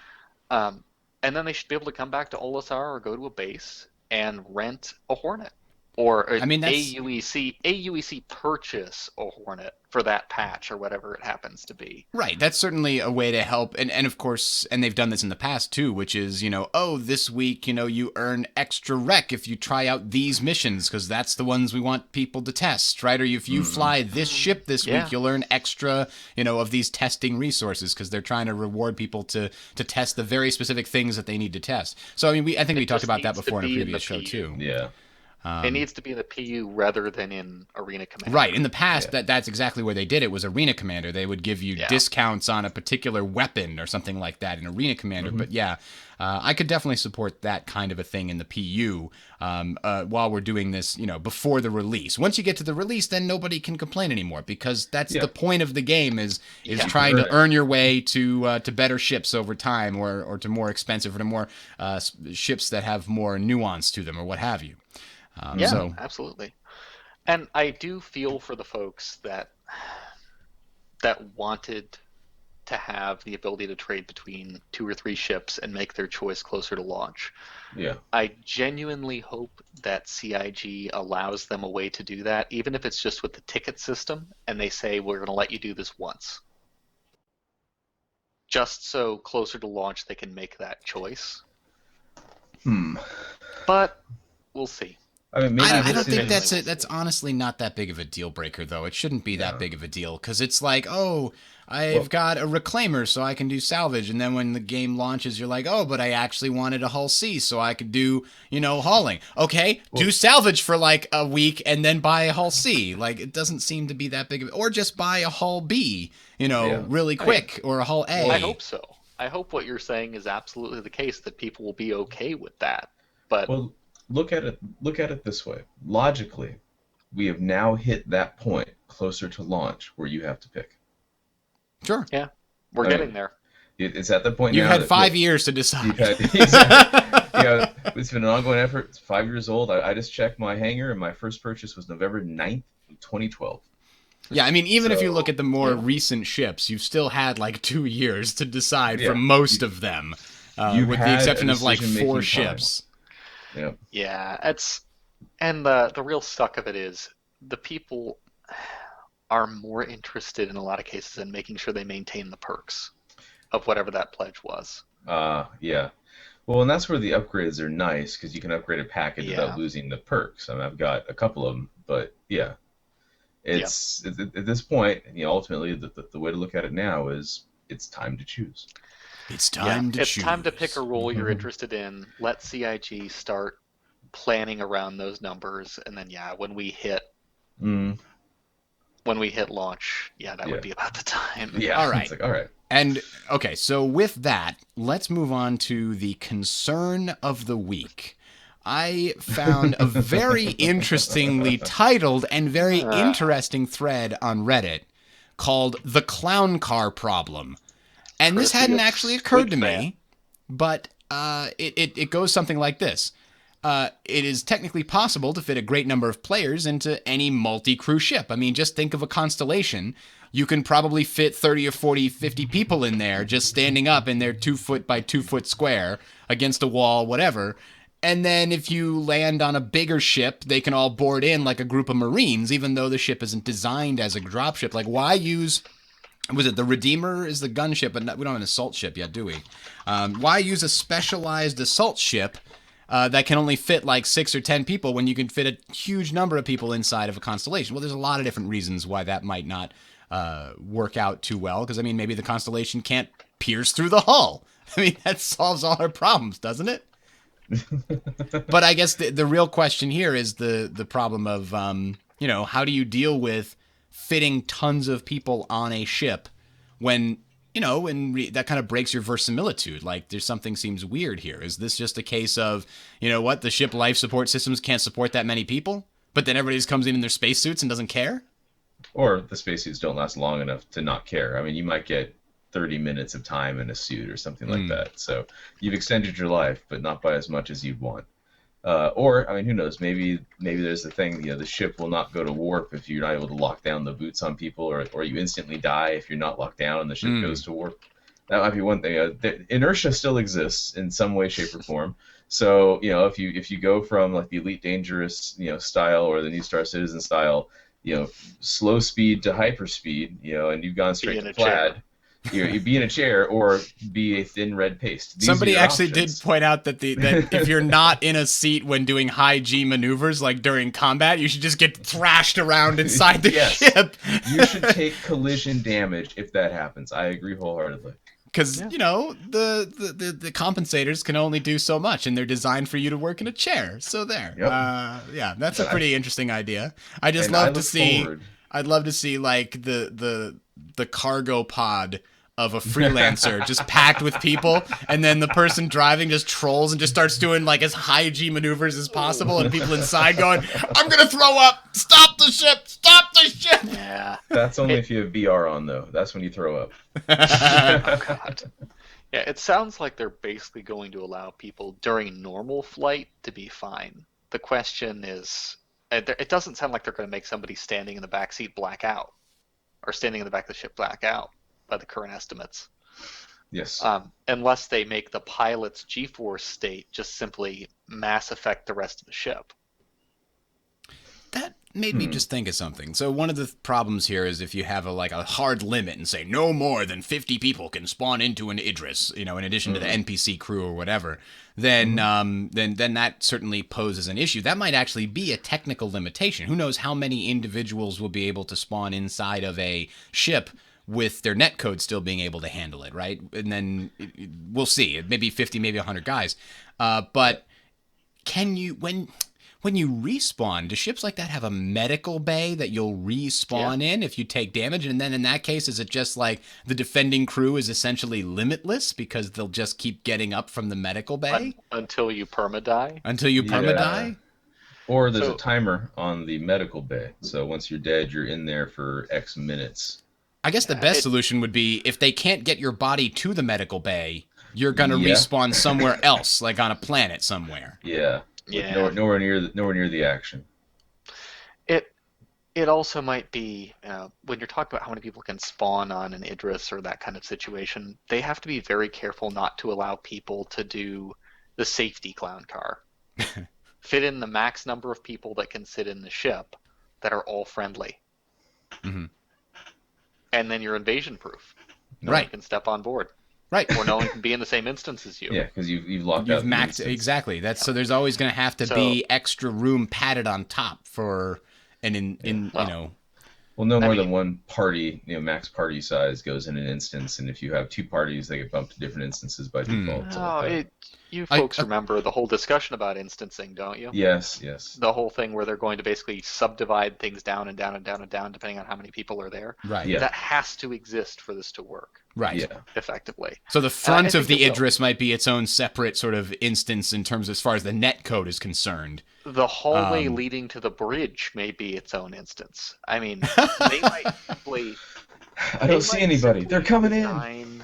And then they should be able to come back to Olisar or go to a base and rent a Hornet. Or AUEC purchase a Hornet for that patch or whatever it happens to be. Right. That's certainly a way to help. And of course, and they've done this in the past too, which is, this week, you earn extra rec if you try out these missions because that's the ones we want people to test, right? Or if you fly this ship this week, you'll earn extra, of these testing resources because they're trying to reward people to test the very specific things that they need to test. So, I think we talked about that before in a previous show too. Yeah. It needs to be in the PU rather than in Arena Commander. Right. In the past, that's exactly where they did it, was Arena Commander. They would give you discounts on a particular weapon or something like that in Arena Commander. But I could definitely support that kind of a thing in the PU while we're doing this, before the release. Once you get to the release, then nobody can complain anymore because that's the point of the game is trying to earn your way to better ships over time or to more expensive or to more ships that have more nuance to them or what have you. Absolutely. And I do feel for the folks that wanted to have the ability to trade between 2 or 3 ships and make their choice closer to launch. Yeah. I genuinely hope that CIG allows them a way to do that, even if it's just with the ticket system, and they say, we're going to let you do this once. Just so closer to launch they can make that choice. But we'll see. I mean, maybe I this don't think is. that's honestly not that big of a deal breaker, though. It shouldn't be that big of a deal because it's like, oh, I've Well, got a reclaimer, so I can do salvage, and then when the game launches, you're like, oh, but I actually wanted a hull C, so I could do, hauling. Okay, do well, salvage for like a week, and then buy a hull C. Like it doesn't seem to be that big of, or just buy a hull B, yeah. really quick, or a hull Well, I A. hope so. I hope what you're saying is absolutely the case, that people will be okay with that. But Well, look at it. Look at it this way. Logically, we have now hit that point closer to launch where you have to pick. Sure, yeah, we're I getting mean, there. it's at the point you've now had that 5 years to you've decide. had exactly. It's been an ongoing effort. It's 5 years old. I just checked my hangar, and my first purchase was November 9th, 2012. Yeah, I mean, even if you look So at the more yeah, recent ships, you've still had like 2 years to decide for yeah, most of them, you've with the had a exception of like decision-making four time. ships. Yeah. yeah. It's and the real suck of it is the people are more interested in a lot of cases in making sure they maintain the perks of whatever that pledge was. Yeah. Well, and that's where the upgrades are nice because you can upgrade a package without Yeah, losing the perks. I mean, I've got a couple of them, but yeah, yeah, it's at this point, ultimately, the way to look at it now is it's time to choose. It's yeah. time to It's time to pick a choose. role you're interested in. Let CIG start planning around those numbers, and then yeah, Mm, when we hit launch, yeah, that would yeah, be about the time. yeah. All It's right. like, all right. And okay, so with that, let's move on to the concern of the week. I found a very interestingly titled and very Uh, interesting thread on Reddit called The Clown Car Problem. And this Courtesy hadn't of actually occurred Squid to Fan. me, but it goes something like this. It is technically possible to fit a great number of players into any multi-crew ship. I mean, just think of a constellation. You can probably fit 30 or 40, 50 people in there just standing up in their 2 foot by 2 foot square against a wall, whatever. And then if you land on a bigger ship, they can all board in like a group of Marines, even though the ship isn't designed as a dropship. Like, why use, was it the Redeemer is the gunship, but we don't have an assault ship yet, do we? Why use a specialized assault ship that can only fit like 6 or 10 people when you can fit a huge number of people inside of a constellation? Well, there's a lot of different reasons why that might not work out too well. Because I mean, maybe the constellation can't pierce through the hull. I mean, that solves all our problems, doesn't it? But I guess the real question here is the problem of how do you deal with fitting tons of people on a ship when that kind of breaks your verisimilitude. Like there's something seems weird here. Is this just a case of what, the ship life support systems can't support that many people, but then everybody just comes in their spacesuits and doesn't care? Or the spacesuits don't last long enough to not care. I mean, you might get 30 minutes of time in a suit or something like Mm. that. So you've extended your life, but not by as much as you'd want. Or I mean, who knows? Maybe there's the thing. The ship will not go to warp if you're not able to lock down the boots on people, or you instantly die if you're not locked down and the ship Mm. goes to warp. That might be one thing. The inertia still exists in some way, shape, or form. So if you go from like the Elite Dangerous style or the New Star Citizen style, slow speed to hyperspeed, and you've gone Be straight in to a chair. plaid. You be in a chair or be a thin red paste. These are Somebody your actually did options. point out that that if you're not in a seat when doing high G maneuvers, like during combat, you should just get thrashed around inside the Yes. ship. You should take collision damage if that happens. I agree wholeheartedly. Because Yeah. the compensators can only do so much, and they're designed for you to work in a chair. So there, Yep. yeah, that's a And pretty interesting idea. I just and I love to look see. forward. I'd love to see like the cargo pod of a freelancer just packed with people, and then the person driving just trolls and just starts doing like as high G maneuvers as possible, and people inside going, "I'm gonna throw up! Stop the ship! Stop the ship!" Yeah. That's only It, if you have VR on, though. That's when you throw up. oh God. Yeah, it sounds like they're basically going to allow people during normal flight to be fine. The question is, it doesn't sound like they're going to make somebody standing in the back seat black out, or standing in the back of the ship black out by the current estimates. Yes. Unless they make the pilot's G-force state just simply mass affect the rest of the ship. That made me just think of something. So one of the problems here is if you have a hard limit and say no more than 50 people can spawn into an Idris, in addition to the NPC crew or whatever, then then that certainly poses an issue. That might actually be a technical limitation. Who knows how many individuals will be able to spawn inside of a ship with their netcode still being able to handle it, right? And then we'll see. Maybe 50, maybe 100 guys. But can you, when you respawn, do ships like that have a medical bay that you'll respawn in if you take damage? And then in that case, is it just like the defending crew is essentially limitless because they'll just keep getting up from the medical bay? Until you perma-die? Until you perma-die? Or there's a timer on the medical bay. So once you're dead, you're in there for X minutes. I guess the best solution would be if they can't get your body to the medical bay, you're going to respawn somewhere else, like on a planet somewhere. Yeah. Nowhere near the action. It also might be, when you're talking about how many people can spawn on an Idris or that kind of situation, they have to be very careful not to allow people to do the safety clown car. Fit in the max number of people that can sit in the ship that are all friendly. Mm-hmm. And then you're invasion proof. No right. one can step on board. Right. Or no one can be in the same instance as you. Yeah, because you've locked out. You've maxed exactly. So there's always going to have to be extra room padded on top for Well, no more than one party, max party size goes in an instance, and if you have two parties, they get bumped to different instances by default. You folks remember the whole discussion about instancing, don't you? Yes. The whole thing where they're going to basically subdivide things down and down and down and down, depending on how many people are there. Right. Yeah. That has to exist for this to work. Right. Yeah. Effectively. So the front of the Idris might be its own separate sort of instance in terms as far as the net code is concerned. The hallway leading to the bridge may be its own instance. I mean, they might simply... I don't see anybody. They're coming in.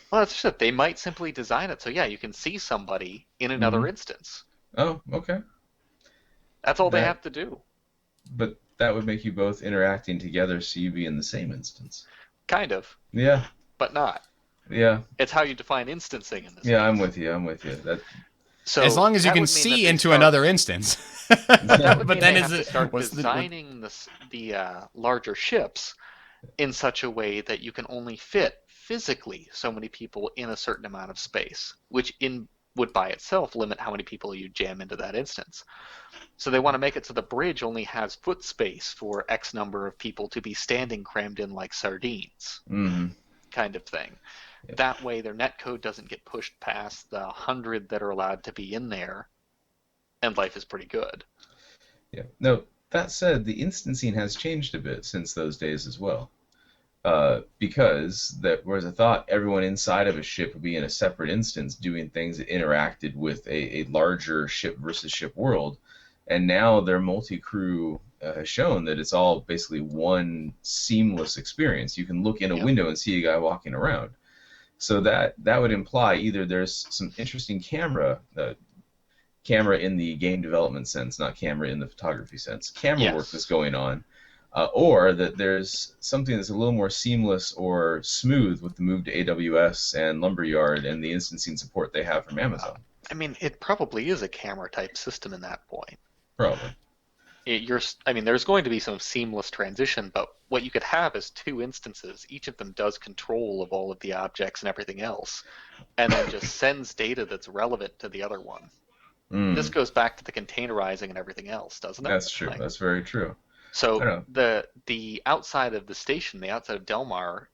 Well, that's just it. They might simply design it so, you can see somebody in another instance. Oh, okay. That's all they have to do. But that would make you both interacting together so you'd be in the same instance. Kind of. Yeah. But not. Yeah. It's how you define instancing in this case. I'm with you. So as long as you can see into another instance. But then is it start designing the larger ships in such a way that you can only fit physically so many people in a certain amount of space, which would by itself limit how many people you jam into that instance. So they want to make it so the bridge only has foot space for X number of people to be standing crammed in like sardines, kind of thing. Yep. That way their netcode doesn't get pushed past the 100 that are allowed to be in there, and life is pretty good. Yeah. No, that said, the instancing has changed a bit since those days as well. Because whereas I thought everyone inside of a ship would be in a separate instance doing things that interacted with a larger ship versus ship world, and now their multi-crew has shown that it's all basically one seamless experience. You can look in a window and see a guy walking around. So that would imply either there's some interesting camera in the game development sense, not camera in the photography sense, work that's going on. Or that there's something that's a little more seamless or smooth with the move to AWS and Lumberyard and the instancing support they have from Amazon. I mean, it probably is a camera-type system in that point. Probably. There's going to be some seamless transition, but what you could have is two instances. Each of them does control of all of the objects and everything else, and then just sends data that's relevant to the other one. This goes back to the containerizing and everything else, doesn't it? That's true. That's very true. So the outside of the station, the outside of Delmar,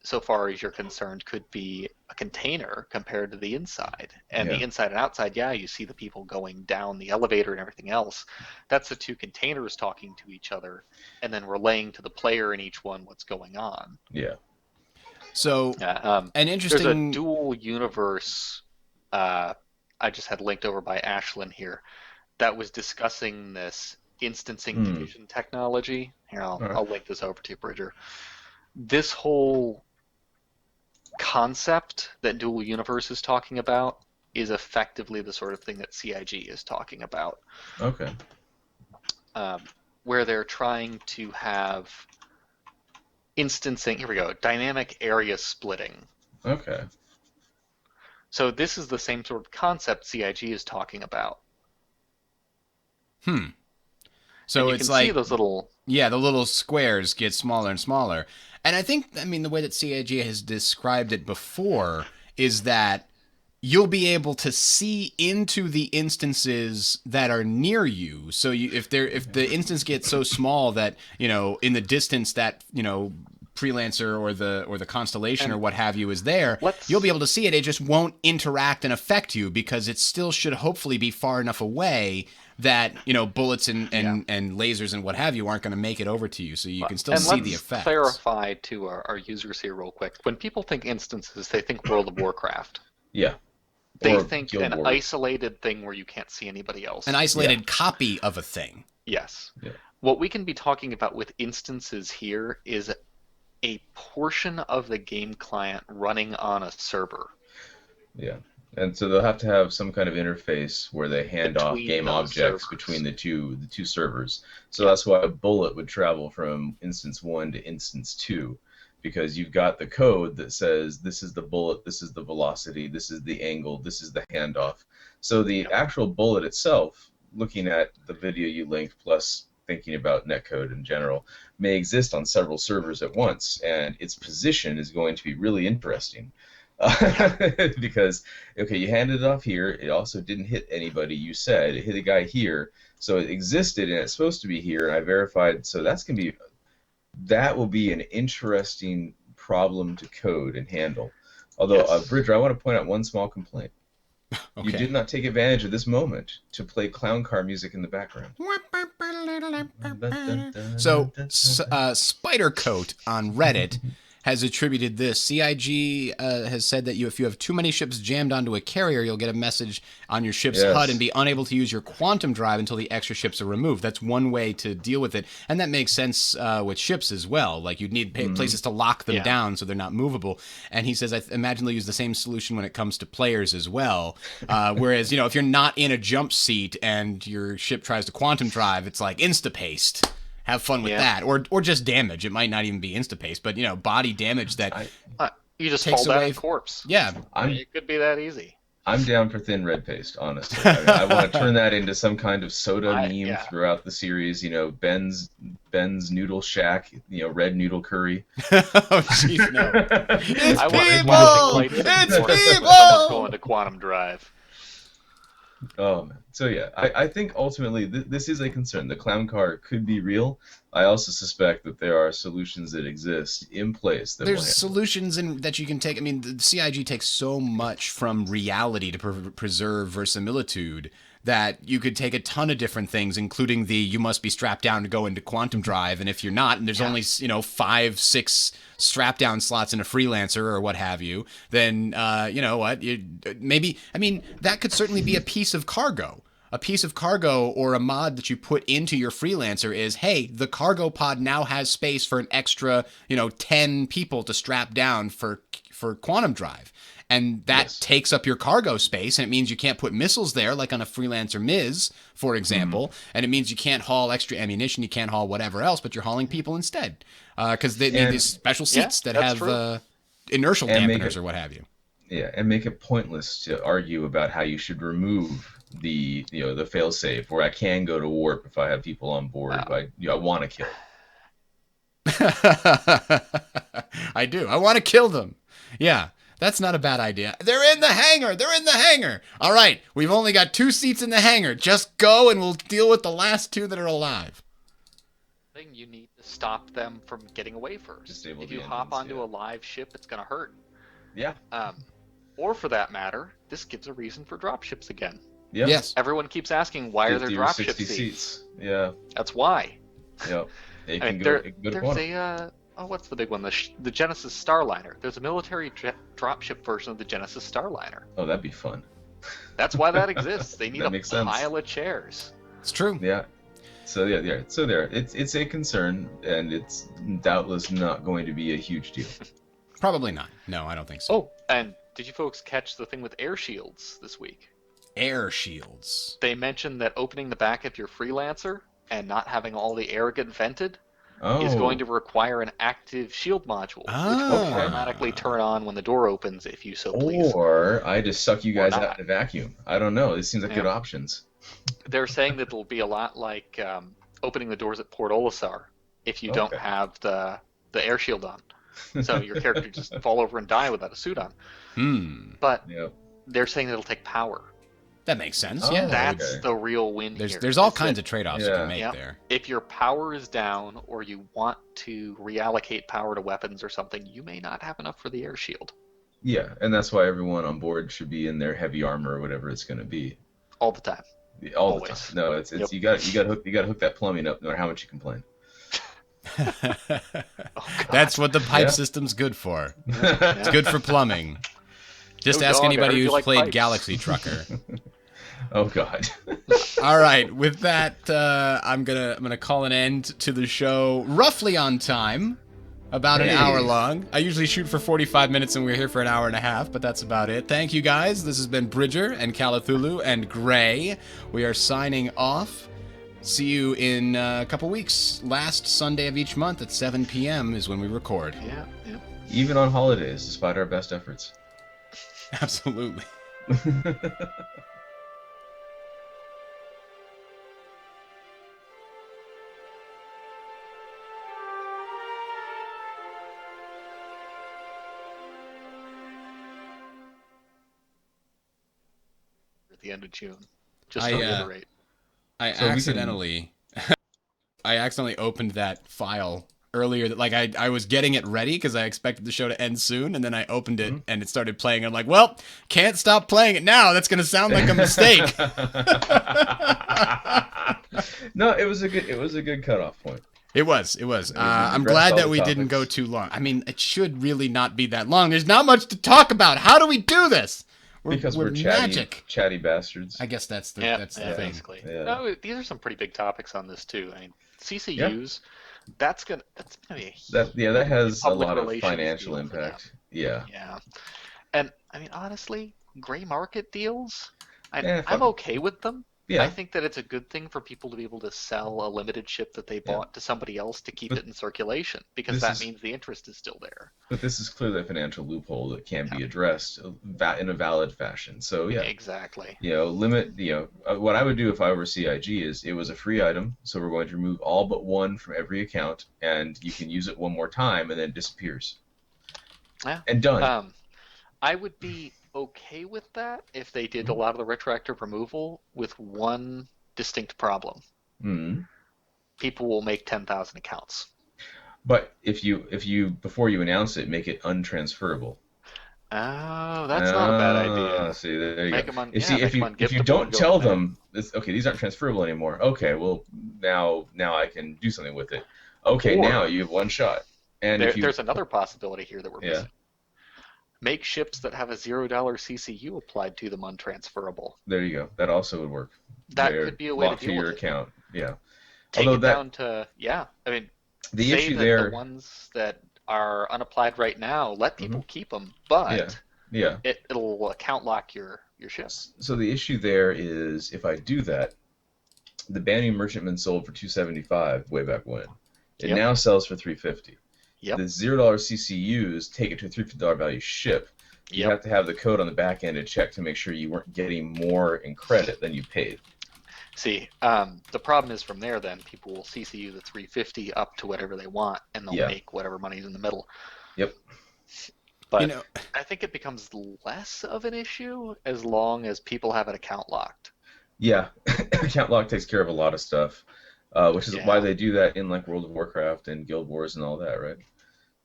so far as you're concerned, could be a container compared to the inside. And the inside and outside, you see the people going down the elevator and everything else. That's the two containers talking to each other and then relaying to the player in each one what's going on. Yeah. So an interesting... There's a dual universe I just had linked over by Ashlyn here that was discussing this instancing division technology. Here, I'll link this over to you, Bridger. This whole concept that Dual Universe is talking about is effectively the sort of thing that CIG is talking about. Okay. Where they're trying to have instancing, here we go, dynamic area splitting. Okay. So this is the same sort of concept CIG is talking about. So and you it's can like see those little. yeah, the little squares get smaller and smaller. And I mean, the way that CIG has described it before is that you'll be able to see into the instances that are near you. So if the instance gets so small that, in the distance that, freelancer or the constellation And or what have you is there, let's- you'll be able to see it. It just won't interact and affect you because it still should hopefully be far enough away that bullets and lasers and what have you aren't going to make it over to you, so you can still and see let's the effects. clarify to our users here real quick. When people think instances, they think World of Warcraft. Yeah. They Or think Guild an Wars. isolated thing where you can't see anybody else. An isolated copy of a thing. Yes. Yeah. What we can be talking about with instances here is a portion of the game client running on a server. Yeah. And so they'll have to have some kind of interface where they hand off Between game those objects servers. between the two servers. So that's why a bullet would travel from instance 1 to instance 2, because you've got the code that says this is the bullet, this is the velocity, this is the angle, this is the handoff. So the actual bullet itself, looking at the video you linked plus thinking about netcode in general, may exist on several servers at once, and its position is going to be really interesting. Because, okay, you handed it off here, it also didn't hit anybody, you said, it hit a guy here, so it existed and it's supposed to be here, and I verified, so that will be an interesting problem to code and handle. Although, Yes. Bridger, I want to point out one small complaint. Okay. You did not take advantage of this moment to play clown car music in the background. So, Spidercoat on Reddit has attributed this. CIG has said that if you have too many ships jammed onto a carrier, you'll get a message on your ship's Yes. HUD and be unable to use your quantum drive until the extra ships are removed. That's one way to deal with it. And that makes sense with ships as well. Like, you'd need places to lock them Yeah. down so they're not movable. And he says, I imagine they'll use the same solution when it comes to players as well. Whereas, if you're not in a jump seat and your ship tries to quantum drive, it's like insta-paste. Have fun with Yeah. that, or just damage. It might not even be insta-pace, but body damage that. You just Takes fall down away- a corpse. Yeah, It could be that easy. I'm down for thin red paste, honestly. I want to turn that into some kind of soda meme yeah. throughout the series. Ben's Noodle Shack, red noodle curry. oh jeez, no. It's I want people. quantum lights It's before someone's people. going to quantum drive. Oh man. So yeah, I think ultimately this is a concern. The clown car could be real. I also suspect that there are solutions that exist in place that will There's handle. solutions that you can take. I mean, the CIG takes so much from reality to preserve verisimilitude that you could take a ton of different things, including you must be strapped down to go into quantum drive, and if you're not, and there's only 5-6 strap down slots in a freelancer or what have you, then you know what? Maybe that could certainly be a piece of cargo. A piece of cargo or a mod that you put into your freelancer is, hey, the cargo pod now has space for an extra 10 people to strap down for quantum drive. And that Yes. takes up your cargo space, and it means you can't put missiles there, like on a Freelancer Miz, for example. And it means you can't haul extra ammunition, you can't haul whatever else, but you're hauling people instead. Because they need And- these special seats that that's have true. inertial And make dampeners it- or what have you. Yeah, and make it pointless to argue about how you should remove the failsafe, where I can go to warp if I have people on board. Wow. If I want to kill. I do. I want to kill them. Yeah, that's not a bad idea. They're in the hangar. They're in the hangar. All right, we've only got 2 seats in the hangar. Just go and we'll deal with the last 2 that are alive. You need to stop them from getting away first. Disable If the you hop engines, onto yeah. a live ship, it's going to hurt. Yeah. Or for that matter, this gives a reason for dropships again. Yep. Yes. Everyone keeps asking, why are there 50 or dropship 60 seats? Yeah. That's why. Yep. It I can mean, go to there's quantum. what's the big one? The Genesis Starliner. There's a military dropship version of the Genesis Starliner. Oh, that'd be fun. That's why that exists. They need That a makes sense. pile of chairs. It's true. Yeah. So yeah. So there, it's a concern, and it's doubtless not going to be a huge deal. Probably not. No, I don't think so. Oh, and did you folks catch the thing with air shields this week? Air shields. They mentioned that opening the back of your freelancer and not having all the air get vented Oh. is going to require an active shield module, which Ah. will automatically turn on when the door opens if you so please. Or I just suck you Or guys out not. in a vacuum. I don't know. This seems like good Yeah. options. They're saying that it'll be a lot like opening the doors at Port Olisar if you don't Okay. have the air shield on. So your character just fall over and die without a suit on. But Yeah. they're saying it'll take power. That makes sense. Oh, Yeah. That's okay. the real win here. There's all is kinds that of trade-offs you Yeah. can make Yep. there. if your power is down or you want to reallocate power to weapons or something, you may not have enough for the air shield Yeah, and that's why everyone on board should be in their heavy armor or whatever it's going to be all the time. all the Always. time. No, it's Yep. you got to hook that plumbing up no matter how much you complain. That's what the pipe Yeah. system's good for. It's good for plumbing. Just Oh, ask dog, I anybody heard you who's like played pipes. Galaxy Trucker. Oh God. All right, with that, I'm gonna call an end to the show roughly on time, about an Hey. hour long. I usually shoot for 45 minutes, and we're here for an hour and a half, but that's about it. Thank you guys. This has been Bridger and Calathulu and Gray. We are signing off. See you in a couple weeks. Last Sunday of each month at 7 p.m. is when we record. Yeah. Even on holidays, despite our best efforts. Absolutely. At the end of June. Just I, to uh, reiterate. I So we can- accidentally opened that file earlier. Like I was getting it ready because I expected the show to end soon, and then I opened it and it started playing. I'm like, well, can't stop playing it now. That's gonna sound like a mistake. No, it was a good cutoff point. It was. you I'm addressed glad all that the we didn't go topics. too long. I mean, it should really not be that long. There's not much to talk about. How do we do this? Because we're chatty bastards. I guess that's the thing. basically. Yeah. No, these are some pretty big topics on this too. I mean, CCUs. That's gonna be a huge That has a public lot of relations financial deal for them. impact. Yeah. Yeah, and I mean honestly, gray market deals. fuck I'm 'em. okay with them. Yeah. I think that it's a good thing for people to be able to sell a limited ship that they bought to somebody else to keep But it in circulation, because this that is- means the interest is still there. But this is clearly a financial loophole that can be addressed in a valid fashion. So yeah. Exactly. Limit, what I would do if I were CIG is it was a free item, so we're going to remove all but one from every account, and you can use it one more time, and then it disappears. Yeah. And done. I would be okay with that if they did a lot of the retroactive removal with one distinct problem. Mhm. People will make 10,000 accounts. But if you before you announce it, make it untransferable. Oh, that's not a bad idea. See, there you Make go. 'em if you ungiftable don't and go tell from there. them, okay, these aren't transferable anymore. Okay, well now I can do something with it. Okay, Or- now you have one shot. And if you, There's another possibility here that we're Yeah. missing. Make ships that have a $0 CCU applied to them untransferable. there you go. That also would work. That They're could be a way to locked deal your with it. account. Yeah. Take Although it that down to, I mean, the say issue that there, the ones that are unapplied right now, let people keep them, but yeah. it'll account lock your ships. So the issue there is if I do that, the Banning Merchantman sold for $275 way back when. It Yep. now sells for $350. Yep. The $0 CCUs take it to a $350 value ship. You Yep. have to have the code on the back end to check to make sure you weren't getting more in credit than you paid. See, the problem is from there then people will CCU the 350 up to whatever they want, and they'll Yeah. make whatever money's in the middle. Yep. But I think it becomes less of an issue as long as people have an account locked. Yeah, account lock takes care of a lot of stuff, which is why they do that in like World of Warcraft and Guild Wars and all that, right?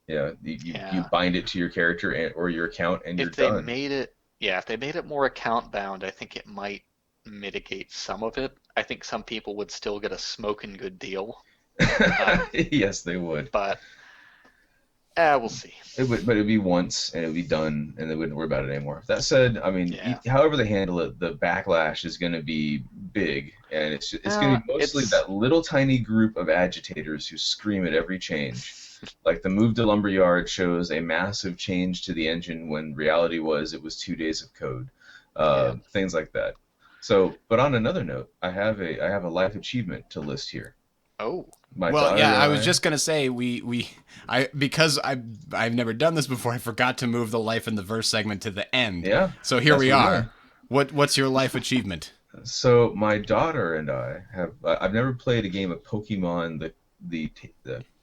Yeah, you bind it to your character or your account, and you're If they done. made it more account bound, I think it might mitigate some of it. I think some people would still get a smoking good deal, Yes, they would. but we'll see. But it'd be once, and it'd be done, and they wouldn't worry about it anymore. That said, I mean, however they handle it, the backlash is going to be big, and it's going to be mostly that little tiny group of agitators who scream at every change. Like the move to Lumberyard shows a massive change to the engine when reality it was 2 days of code, things like that. So, but on another note, I have a life achievement to list here. Oh. I was just gonna say because I've never done this before. I forgot to move the life in the verse segment to the end. Yeah. So here that's we what are. What's your life achievement? So my daughter and I have. I've never played a game of Pokemon, the the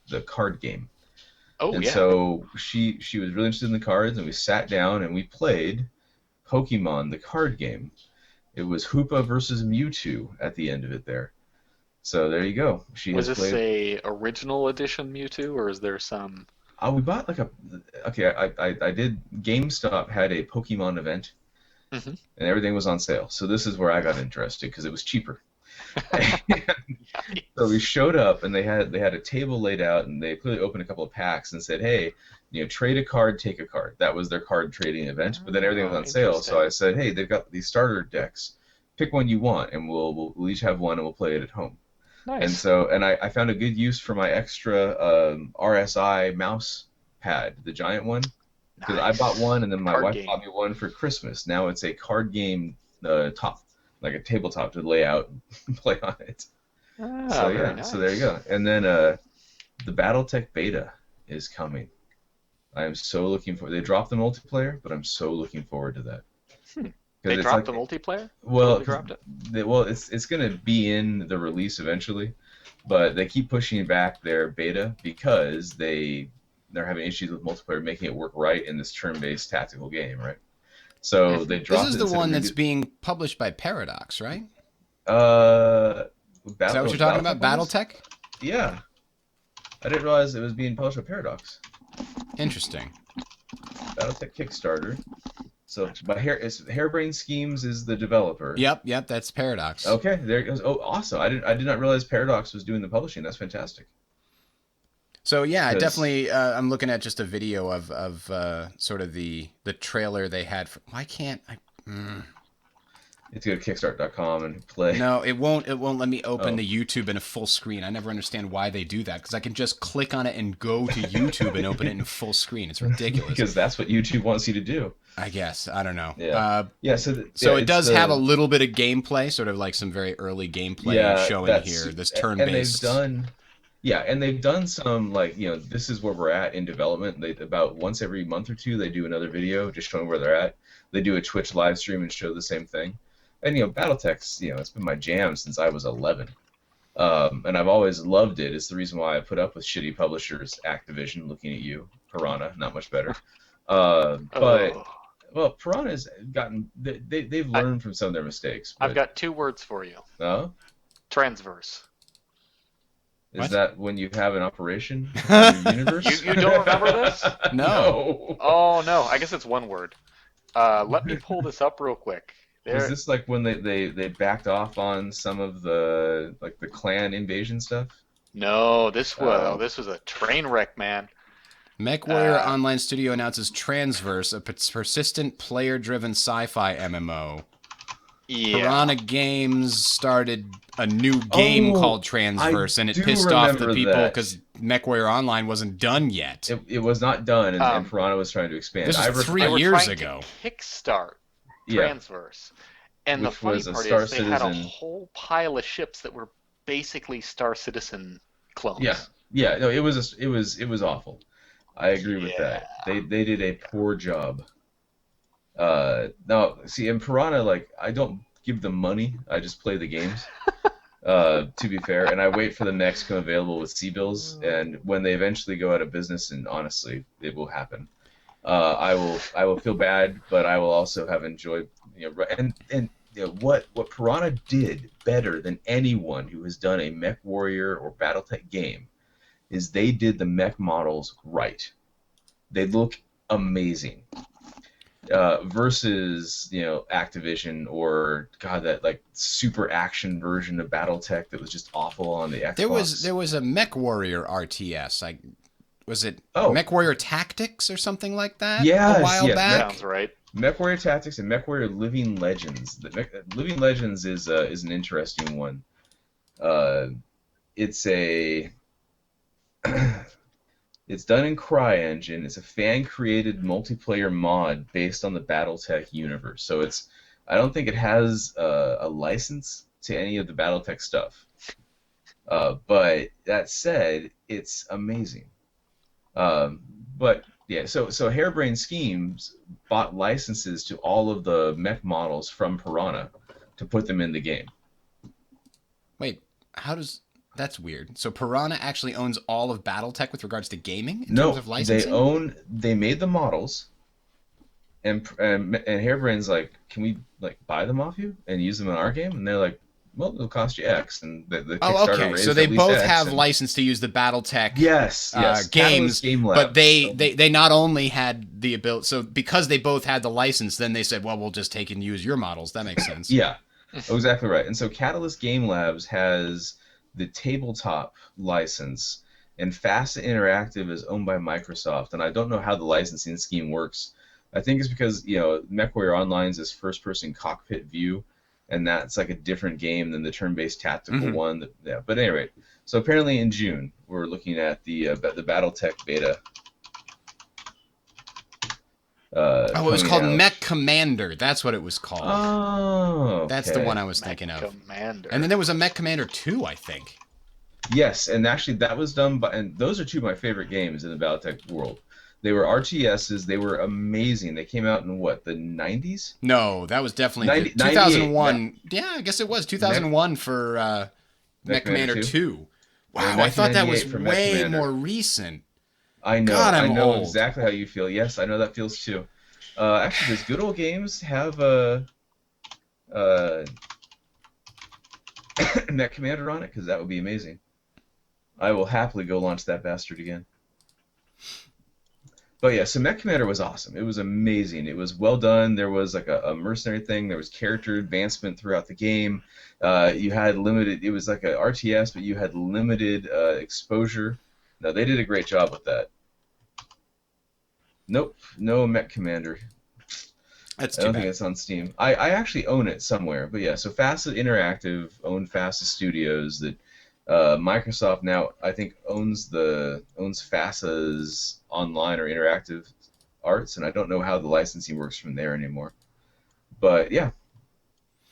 the card game, Oh and yeah. so she was really interested in the cards, and we sat down and we played Pokemon, the card game. It was Hoopa versus Mewtwo at the end of it there. So there you go. She Was has this played. a original edition Mewtwo, or is there some? We bought like a. Okay, I did. GameStop had a Pokemon event, Hmm. and everything was on sale. So this is where I got interested because it was cheaper. So we showed up and they had a table laid out and they clearly opened a couple of packs and said, "Hey, trade a card, take a card." That was their card trading event. But then everything was Oh, on sale, so I interesting. said, "Hey, they've got these starter decks. Pick one you want, and we'll each have one and we'll play it at home." And Nice. so I found a good use for my extra RSI mouse pad, the giant one, because I bought Nice. one and then my Card wife bought game. me one for Christmas. Now it's a card game top, like a tabletop to lay out and play on it. So Ah, very yeah, so there you nice. go. And then the BattleTech beta is coming. I am so looking for. They dropped the multiplayer, but I'm so looking forward to that Hmm. They because it's dropped like, the multiplayer? well, Totally because dropped it? it's gonna be in the release eventually, but they keep pushing back their beta because they're having issues with multiplayer making it work right in this turn-based tactical game, right? So Hmm. they This dropped is it the and said one we're that's gonna being published by Paradox, right? do Is that what you're talking BattleTech about? one is. BattleTech? Yeah, I didn't realize it was being published by Paradox. Interesting. BattleTech Kickstarter. So, but Hairbrain Schemes is the developer. Yep, that's Paradox. Okay, there it goes. Oh, awesome! I did not realize Paradox was doing the publishing. That's fantastic. So yeah, I Because definitely. I'm looking at just a video of sort of the trailer they had. For, why can't I? it's go to Kickstart.com and play. No, it won't. It won't let me open Oh, the YouTube in a full screen. I never understand why they do that because I can just click on it and go to YouTube and open it in full screen. It's ridiculous. because that's what YouTube wants you to do. I guess I don't know. Yeah, yeah. So yeah, So it it's does have a the little bit of gameplay, sort of like some very early gameplay yeah showing that's here. This and they've turn-based. done yeah, and they've done some like this is where we're at in development. They about once every month or two they do another video just showing where they're at. They do a Twitch live stream and show the same thing. And BattleTech's it's been my jam since I was 11. And I've always loved it. It's the reason why I put up with shitty publishers, Activision, looking at you, Piranha, not much better. But Oh. well, Piranha's gotten they've I, learned from some of their mistakes. I've But got two words for you. no, Transverse. is What? that when you have an operation on your You universe? you don't remember this? No. No. Oh no, I guess it's one word. Let me pull this up real quick. Was There. this like when they backed off on some of the like the clan invasion stuff? No, this was oh, Oh, this was a train wreck, man. MechWarrior Uh, Online Studio announces Transverse, a persistent player-driven sci-fi MMO. yeah. Piranha Games started a new game oh, called I Transverse, and it do pissed off the remember people that. because MechWarrior Online wasn't done yet. It was not done, and Um, Piranha was trying to expand. This was three they were years trying to ago. kickstart Yeah, Transverse, and the which funny was a part Star is they had a Citizen. whole pile of ships that were basically Star Citizen Yeah, clones. yeah. No, it was awful. I agree with Yeah. that. They did a poor job. Now, see, in Piranha, like I don't give them money. I just play the games. To be fair, and I wait for the next come available with C-bills, and when they eventually go out of business, and honestly, it will happen. I will feel bad, but I will also have enjoyed and what Piranha did better than anyone who has done a Mech Warrior or BattleTech game is they did the mech models right. They look amazing. Versus Activision or God, that like super action version of BattleTech that was just awful on the There was Xbox. there was a MechWarrior RTS. Like, was it Oh, MechWarrior Tactics or something like that a yes, while yes, Sounds back? right. MechWarrior Tactics and MechWarrior Living Legends. Living Legends is an interesting one. Uh, it's a it's done in CryEngine. It's a fan-created multiplayer mod based on the BattleTech universe. So I don't think it has a license to any of the BattleTech stuff. But that said, it's amazing. Um, but yeah, so Harebrained Schemes bought licenses to all of the mech models from Piranha, to put them in the game. Wait, that's weird. So Piranha actually owns all of BattleTech with regards to gaming in No, terms of licensing? they made the models, and Harebrain's like, can we like buy them off you and use them in our game? And they're like, well, it'll cost you X. And the Oh, Kickstarter okay. raised So they at least both X, have and- license to use the BattleTech Yes, games, Catalyst Game Labs. but they not only had the ability. So because they both had the license, then they said, well, we'll just take and use your models. That makes sense. Yeah, exactly right. And so Catalyst Game Labs has the tabletop license, and FASA Interactive is owned by Microsoft. And I don't know how the licensing scheme works. I think it's because MechWarrior Online is this first-person cockpit view, and that's like a different game than the turn-based tactical one. But anyway, so apparently in June we're looking at the BattleTech beta. It was called out. Mech Commander. That's what it was called. Oh, okay. That's the one I was thinking Mech of. Commander. And then there was a Mech Commander 2, I think. Yes, and actually that was done by, and those are two of my favorite games in the BattleTech world. They were RTSs. They were amazing. They came out in what, the 90s? No, that was definitely 98, 2001. Yeah, I guess it was 2001 for Mech Commander 2. Wow, I thought that was 1998 for Mech way Commander. more recent. I know. God, I'm I know old. exactly how you feel. Yes, I know that feels too. Actually, does Good Old Games have Mech Commander on it? Because that would be amazing. I will happily go launch that bastard again. But yeah, so Mech Commander was awesome. It was amazing. It was well done. There was like a mercenary thing. There was character advancement throughout the game. You had limited. It was like a RTS, but you had limited exposure. No, they did a great job with that. Nope, no Mech Commander. That's I too don't think bad. it's on Steam. I actually own it somewhere, but yeah. So FASA Interactive owned FASA Studios that Microsoft now I think owns FASA's online or interactive arts, and I don't know how the licensing works from there anymore. But yeah,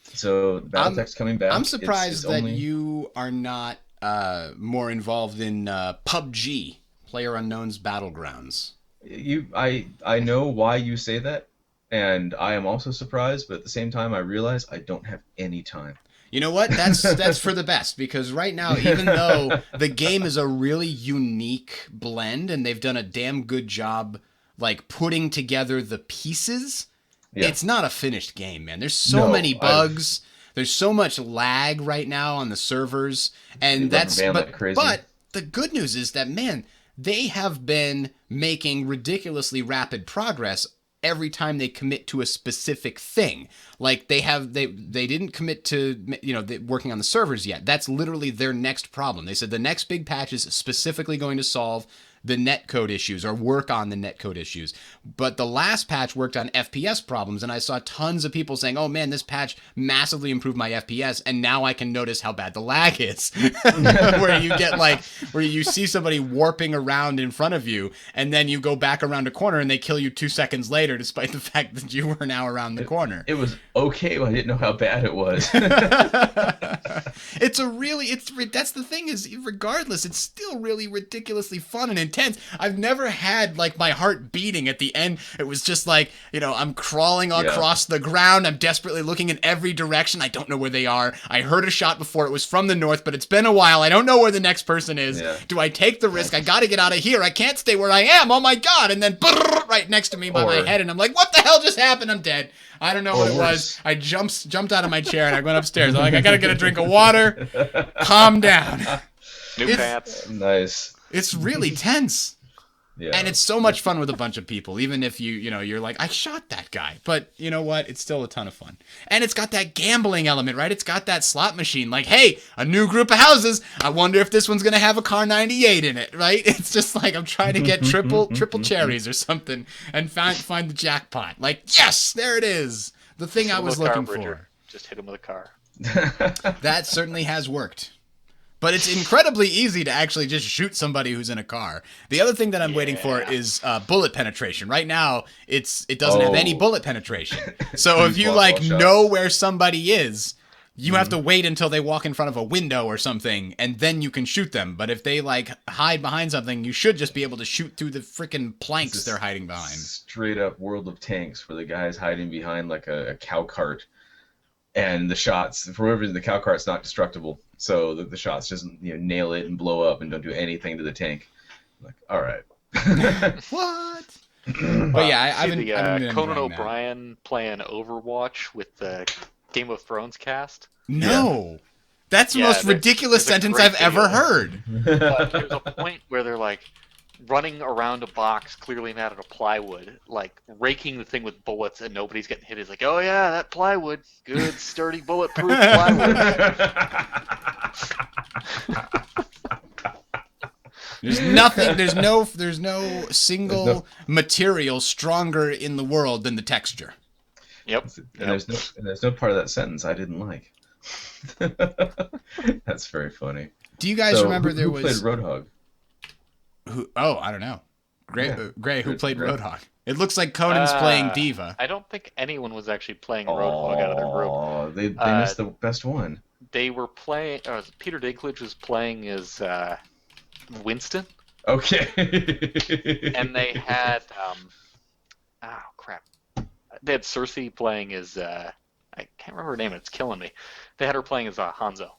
so BattleTech's coming back. I'm surprised It's that only... you are not more involved in PUBG, PlayerUnknown's Battlegrounds. I know why you say that, and I am also surprised, but at the same time I realize I don't have any time. You know what? That's for the best, because right now, even though the game is a really unique blend and they've done a damn good job like putting together the pieces, it's not a finished game, man. There's so many bugs. There's so much lag right now on the servers, and but the good news is that, man, they have been making ridiculously rapid progress every time they commit to a specific thing. Like they didn't commit to working on the servers yet. That's literally their next problem. They said the next big patch is specifically going to solve the netcode issues or work on the netcode issues. But the last patch worked on FPS problems, and I saw tons of people saying, oh man, this patch massively improved my FPS, and now I can notice how bad the lag is. where you see somebody warping around in front of you, and then you go back around a corner and they kill you 2 seconds later, despite the fact that you were now around the corner. It was okay, but I didn't know how bad it was. That's the thing is, regardless, it's still really ridiculously fun and intense. I've never had like my heart beating at the end. It was just like, I'm crawling across the ground. I'm desperately looking in every direction. I don't know where they are. I heard a shot before. It was from the north, but it's been a while. I don't know where the next person is. Yeah. Do I take the risk? I got to get out of here. I can't stay where I am. Oh my God. And then right next to me by my head. And I'm like, what the hell just happened? I'm dead. I don't know what it was. I jumped out of my chair and I went upstairs. I'm like, I got to get a drink of water. Calm down. New pants. Nice. It's really tense. Yeah. And it's so much fun with a bunch of people, even if you're like, I shot that guy. But you know what? It's still a ton of fun. And it's got that gambling element, right? It's got that slot machine. Like, hey, a new group of houses. I wonder if this one's going to have a car 98 in it, right? It's just like I'm trying to get triple cherries or something and find the jackpot. Like, yes, there it is. The thing I was looking for. Just hit him with a car. That certainly has worked. But it's incredibly easy to actually just shoot somebody who's in a car. The other thing that I'm waiting for is bullet penetration. Right now, it doesn't have any bullet penetration. So if you know where somebody is, you have to wait until they walk in front of a window or something, and then you can shoot them. But if they hide behind something, you should just be able to shoot through the freaking planks they're hiding behind. Straight up World of Tanks, where the guy's hiding behind like a cow cart. and the shots, for whatever reason, the cow cart's not destructible, so the shots just nail it and blow up and don't do anything to the tank. I'm like, all right. What? But yeah, I've been Conan enjoying that. O'Brien playing Overwatch with the Game of Thrones cast. No. That's the Yeah, most ridiculous there's a sentence great I've ever video. heard. But there's a point where they're like running around a box clearly made out of plywood, like raking the thing with bullets, and nobody's getting hit. He's like, "Oh yeah, that plywood, good sturdy bulletproof plywood." There's nothing. There's no single material stronger in the world than the texture. Yep. And there's no part of that sentence I didn't like. That's very funny. Do you guys remember who there was played Roadhog? Oh, I don't know. Gray, Yeah. Gray, who played Gray. Roadhog? It looks like Conan's playing Diva. I don't think anyone was actually playing Roadhog out of their group. Oh, they missed the best one. They were playing. Peter Dinklage was playing as Winston, Okay. and they had oh crap, they had Cersei playing as I can't remember her name. It's killing me. They had her playing as Hanzo.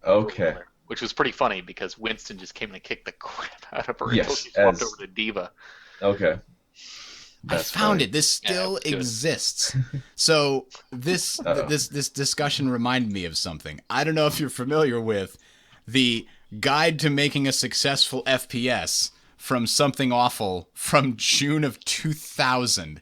Okay. Which was pretty funny because Winston just came and kicked the crap out of her Yes, until she swapped as- over to Diva. Okay. I That's found funny. it. This still Yeah, it's good. exists. So this Uh-oh. this discussion reminded me of something. I don't know if you're familiar with the Guide to Making a Successful FPS from Something Awful from June of 2000.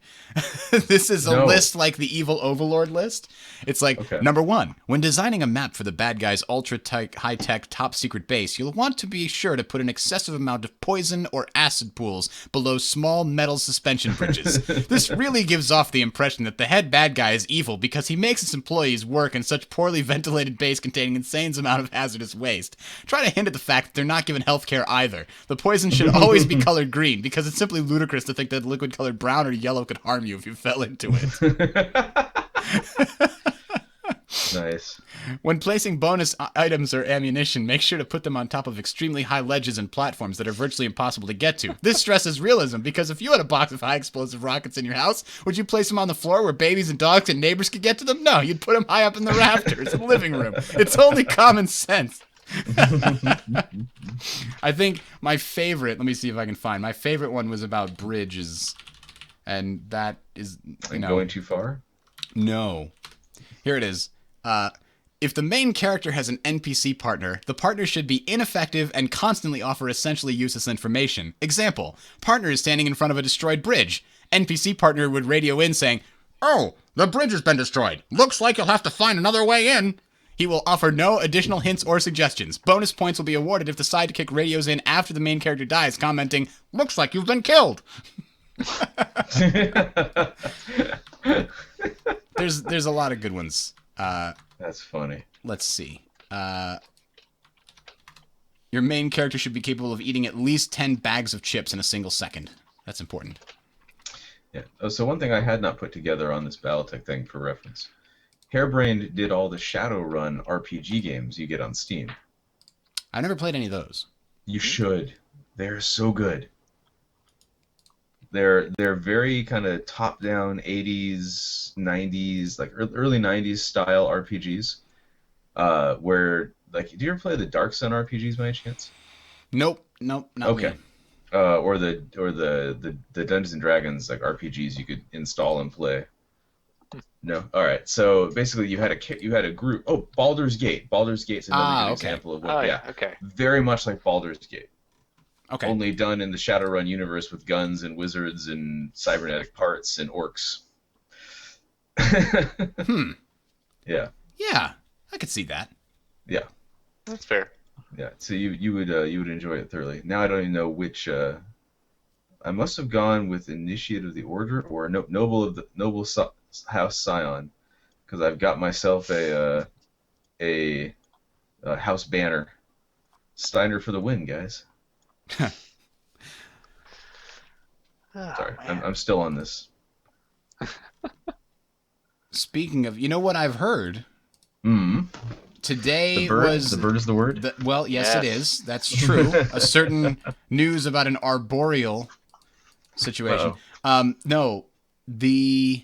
This is a No. list like the Evil Overlord list. It's like, Okay. number 1, when designing a map for the bad guy's high-tech, top-secret base, you'll want to be sure to put an excessive amount of poison or acid pools below small metal suspension bridges. This really gives off the impression that the head bad guy is evil because he makes his employees work in such poorly ventilated base containing insane amount of hazardous waste. Try to hint at the fact that they're not given healthcare either. The poison should always be colored green because it's simply ludicrous to think that liquid colored brown or yellow could harm you if you fell into it. Nice. When placing bonus items or ammunition, make sure to put them on top of extremely high ledges and platforms that are virtually impossible to get to. This stresses realism because if you had a box of high explosive rockets in your house, would you place them on the floor where babies and dogs and neighbors could get to them? No, you'd put them high up in the rafters in the living room. It's only common sense. I think my favorite, let me see if I can find, my favorite one was about bridges. And that is, Going too far? no. Here it is. If the main character has an NPC partner, the partner should be ineffective and constantly offer essentially useless information. Example, partner is standing in front of a destroyed bridge. NPC partner would radio in saying, "Oh, the bridge has been destroyed. Looks like you'll have to find another way in." He will offer no additional hints or suggestions. Bonus points will be awarded if the sidekick radios in after the main character dies, commenting, "Looks like you've been killed." There's a lot of good ones. That's funny. Let's see. Your main character should be capable of eating at least 10 bags of chips in a single second. That's important. Yeah. Oh, so one thing I had not put together on this Battletech thing for reference. Hairbrained did all the Shadowrun RPG games you get on Steam. I never played any of those. You should. They're so good. They're very kind of top-down 80s, 90s, like early 90s style RPGs. Where, like, do you ever play the Dark Sun RPGs by any chance? Nope, not Okay. me. Or the Dungeons and Dragons like RPGs you could install and play. No. All right. So basically, you had a group. Oh, Baldur's Gate. Baldur's Gate's another good okay. example of Oh what. yeah, okay. Very much like Baldur's Gate. Okay. Only done in the Shadowrun universe with guns and wizards and cybernetic parts and orcs. Yeah. Yeah, I could see that. Yeah. That's fair. Yeah. So you would enjoy it thoroughly. Now I don't even know which. I must have gone with Initiate of the Order or Noble House Scion, because I've got myself a house banner. Steiner for the win, guys. Sorry, I'm still on this. Speaking of, you know what I've heard? Mm. Today The bird. was... The bird is the word. well, yes, it Yes. is. That's true. A certain news about an arboreal situation. Uh-oh. No, the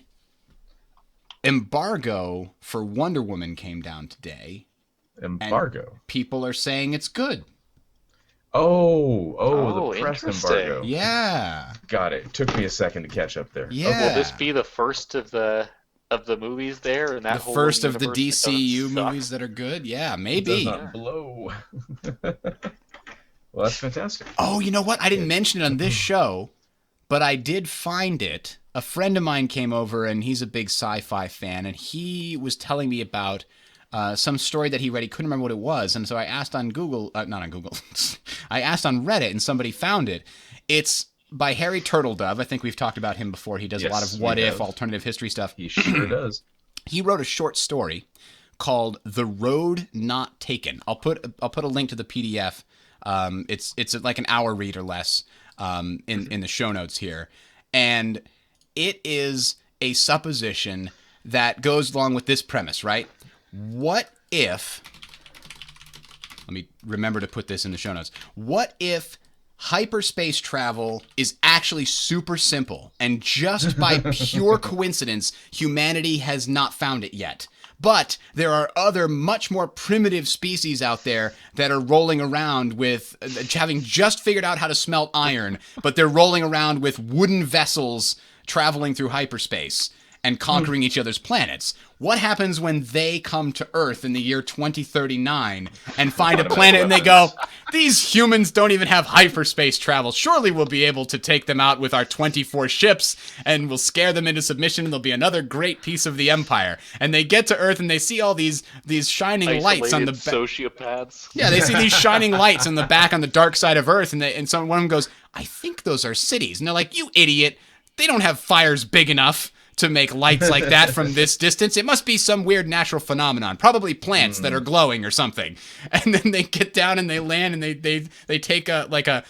embargo for Wonder Woman came down today. Embargo. People are saying it's good. The press interesting. embargo. Yeah. Got it. Took me a second to catch up there. Yeah. Will this be the first of the movies there, and that The whole first of the universe that DCU doesn't suck? movies that are good? Yeah, It does maybe. not blow. Well, that's fantastic. Oh, you know what? I didn't mention it on this show, but I did find it. A friend of mine came over, and he's a big sci-fi fan, and he was telling me about some story that he read. He couldn't remember what it was, and so I asked on Google, not on Google, I asked on Reddit, and somebody found it. It's by Harry Turtledove. I think we've talked about him before. He does a lot Yes, of we what-if, have. alternative history stuff. He sure does. He wrote a short story called "The Road Not Taken." I'll put a link to the PDF. It's like an hour read or less in the show notes here, and it is a supposition that goes along with this premise, right? What if? Let me remember to put this in the show notes. What if hyperspace travel is actually super simple, and just by pure coincidence, humanity has not found it yet? But there are other much more primitive species out there that are rolling around with, having just figured out how to smelt iron, but they're rolling around with wooden vessels traveling through hyperspace and conquering each other's planets. What happens when they come to Earth in the year 2039 and find a planet and they go, these humans don't even have hyperspace travel. Surely we'll be able to take them out with our 24 ships and we'll scare them into submission and there'll be another great piece of the empire. And they get to Earth and they see all these shining lights on the back. Sociopaths. Yeah, they see these shining lights on the back on the dark side of Earth, and one of them goes, I think those are cities. And they're like, you idiot. They don't have fires big enough to make lights like that from this distance. It must be some weird natural phenomenon, probably plants that are glowing or something. And then they get down and they land and they take a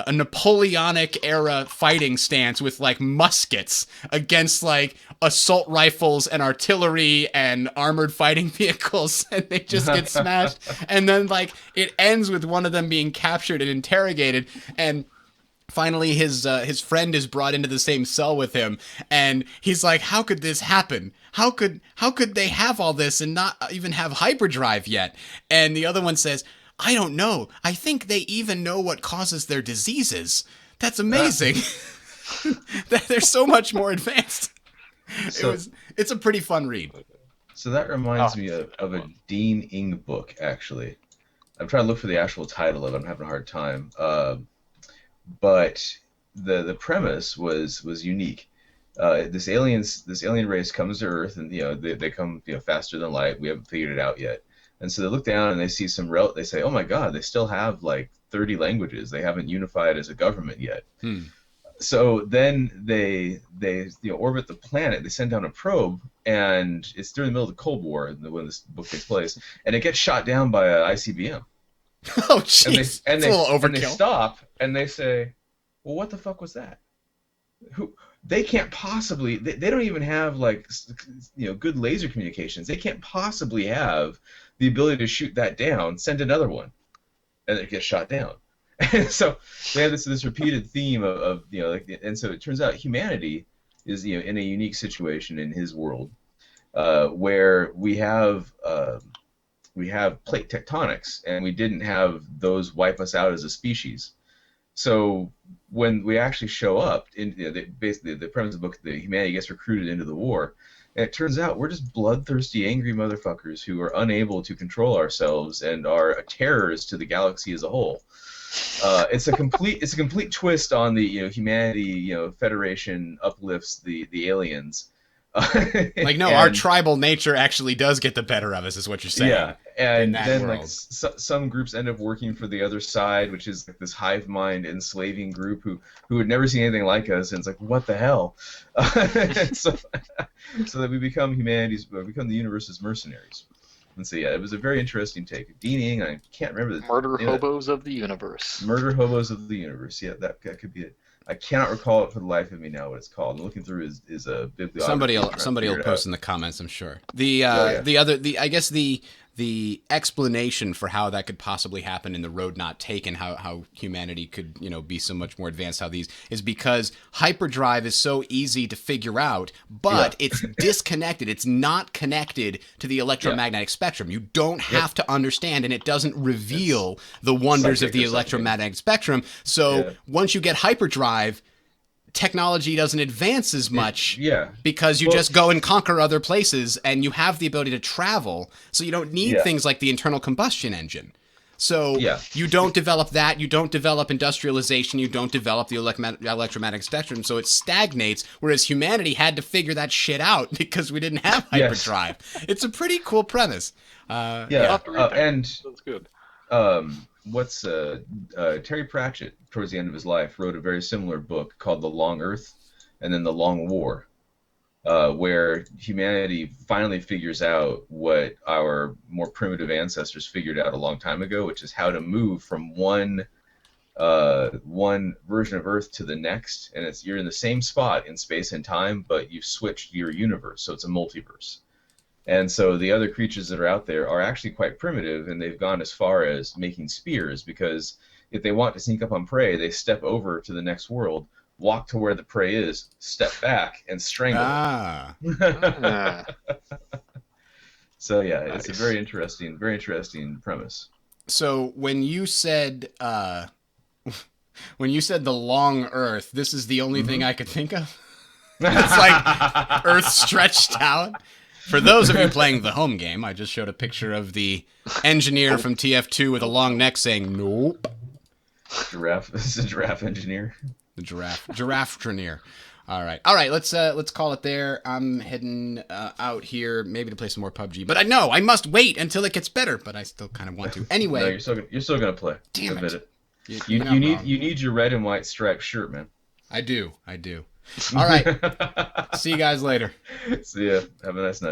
Napoleonic era fighting stance with like muskets against like assault rifles and artillery and armored fighting vehicles, and they just get smashed. And then like it ends with one of them being captured and interrogated, and finally, his friend is brought into the same cell with him, and he's like, "How could this happen? How could they have all this and not even have hyperdrive yet?" And the other one says, "I don't know. I think they even know what causes their diseases. That's amazing. They're so much more advanced." It's a pretty fun read. So that reminds me of a Dean Ing book, actually. I'm trying to look for the actual title of it. I'm having a hard time. But the premise was unique. This alien race comes to Earth, and they come faster than light. We haven't figured it out yet, and so they look down and they see they say, oh my God, they still have like 30 languages. They haven't unified as a government yet. So then they orbit the planet. They send down a probe, and it's during the middle of the Cold War when this book takes place, and it gets shot down by a ICBM. Oh, jeez. And it's a little overkill. And they stop and they say, well, what the fuck was that? They can't possibly. They don't even have like good laser communications. They can't possibly have the ability to shoot that down. Send another one, and it gets shot down. And so they have this repeated theme of and so it turns out humanity is in a unique situation in his world, where we have plate tectonics, and we didn't have those wipe us out as a species. So when we actually show up, basically the premise of the book, the humanity gets recruited into the war, and it turns out we're just bloodthirsty, angry motherfuckers who are unable to control ourselves and are terrors to the galaxy as a whole. It's a complete twist on the humanity Federation uplifts the aliens. Our tribal nature actually does get the better of us, is what you're saying. Yeah, and then world. like some groups end up working for the other side, which is like this hive mind enslaving group who had never seen anything like us, and it's like, what the hell? so that we become the universe's mercenaries. And so it was a very interesting take. Dean Ing, I can't remember the Murder Hobos of the Universe. Murder Hobos of the Universe. Yeah, that could be it. I cannot recall it for the life of me now what it's called. I'm looking through is a bibliography. Somebody will post in the comments, I'm sure. I guess the the explanation for how that could possibly happen in the road not taken, how humanity could, be so much more advanced, how these is because hyperdrive is so easy to figure out, but it's disconnected. It's not connected to the electromagnetic spectrum. You don't have to understand, and it doesn't reveal the wonders of the electromagnetic spectrum. So once you get hyperdrive, technology doesn't advance as much because you just go and conquer other places, and you have the ability to travel, so you don't need things like the internal combustion engine. So you don't develop that, you don't develop industrialization, you don't develop the electromagnetic spectrum, so it stagnates, whereas humanity had to figure that shit out because we didn't have hyperdrive. It's a pretty cool premise. And that's good. Terry Pratchett, towards the end of his life, wrote a very similar book called The Long Earth and then The Long War, where humanity finally figures out what our more primitive ancestors figured out a long time ago, which is how to move from one version of Earth to the next, and you're in the same spot in space and time, but you've switched your universe, so it's a multiverse. And so the other creatures that are out there are actually quite primitive, and they've gone as far as making spears, because if they want to sneak up on prey, they step over to the next world, walk to where the prey is, step back, and strangle it. So it's a very interesting premise. So when you said the long Earth, this is the only thing I could think of. It's like Earth stretched out. For those of you playing the home game, I just showed a picture of the engineer from TF2 with a long neck saying, nope. Giraffe. This is a giraffe engineer. The giraffe trainer. All right. Let's call it there. I'm heading out here, maybe to play some more PUBG. But I know I must wait until it gets better. But I still kind of want to. Anyway, no, you're still gonna play. Damn it. You need your red and white striped shirt, man. I do. All right. See you guys later. See ya. Have a nice night.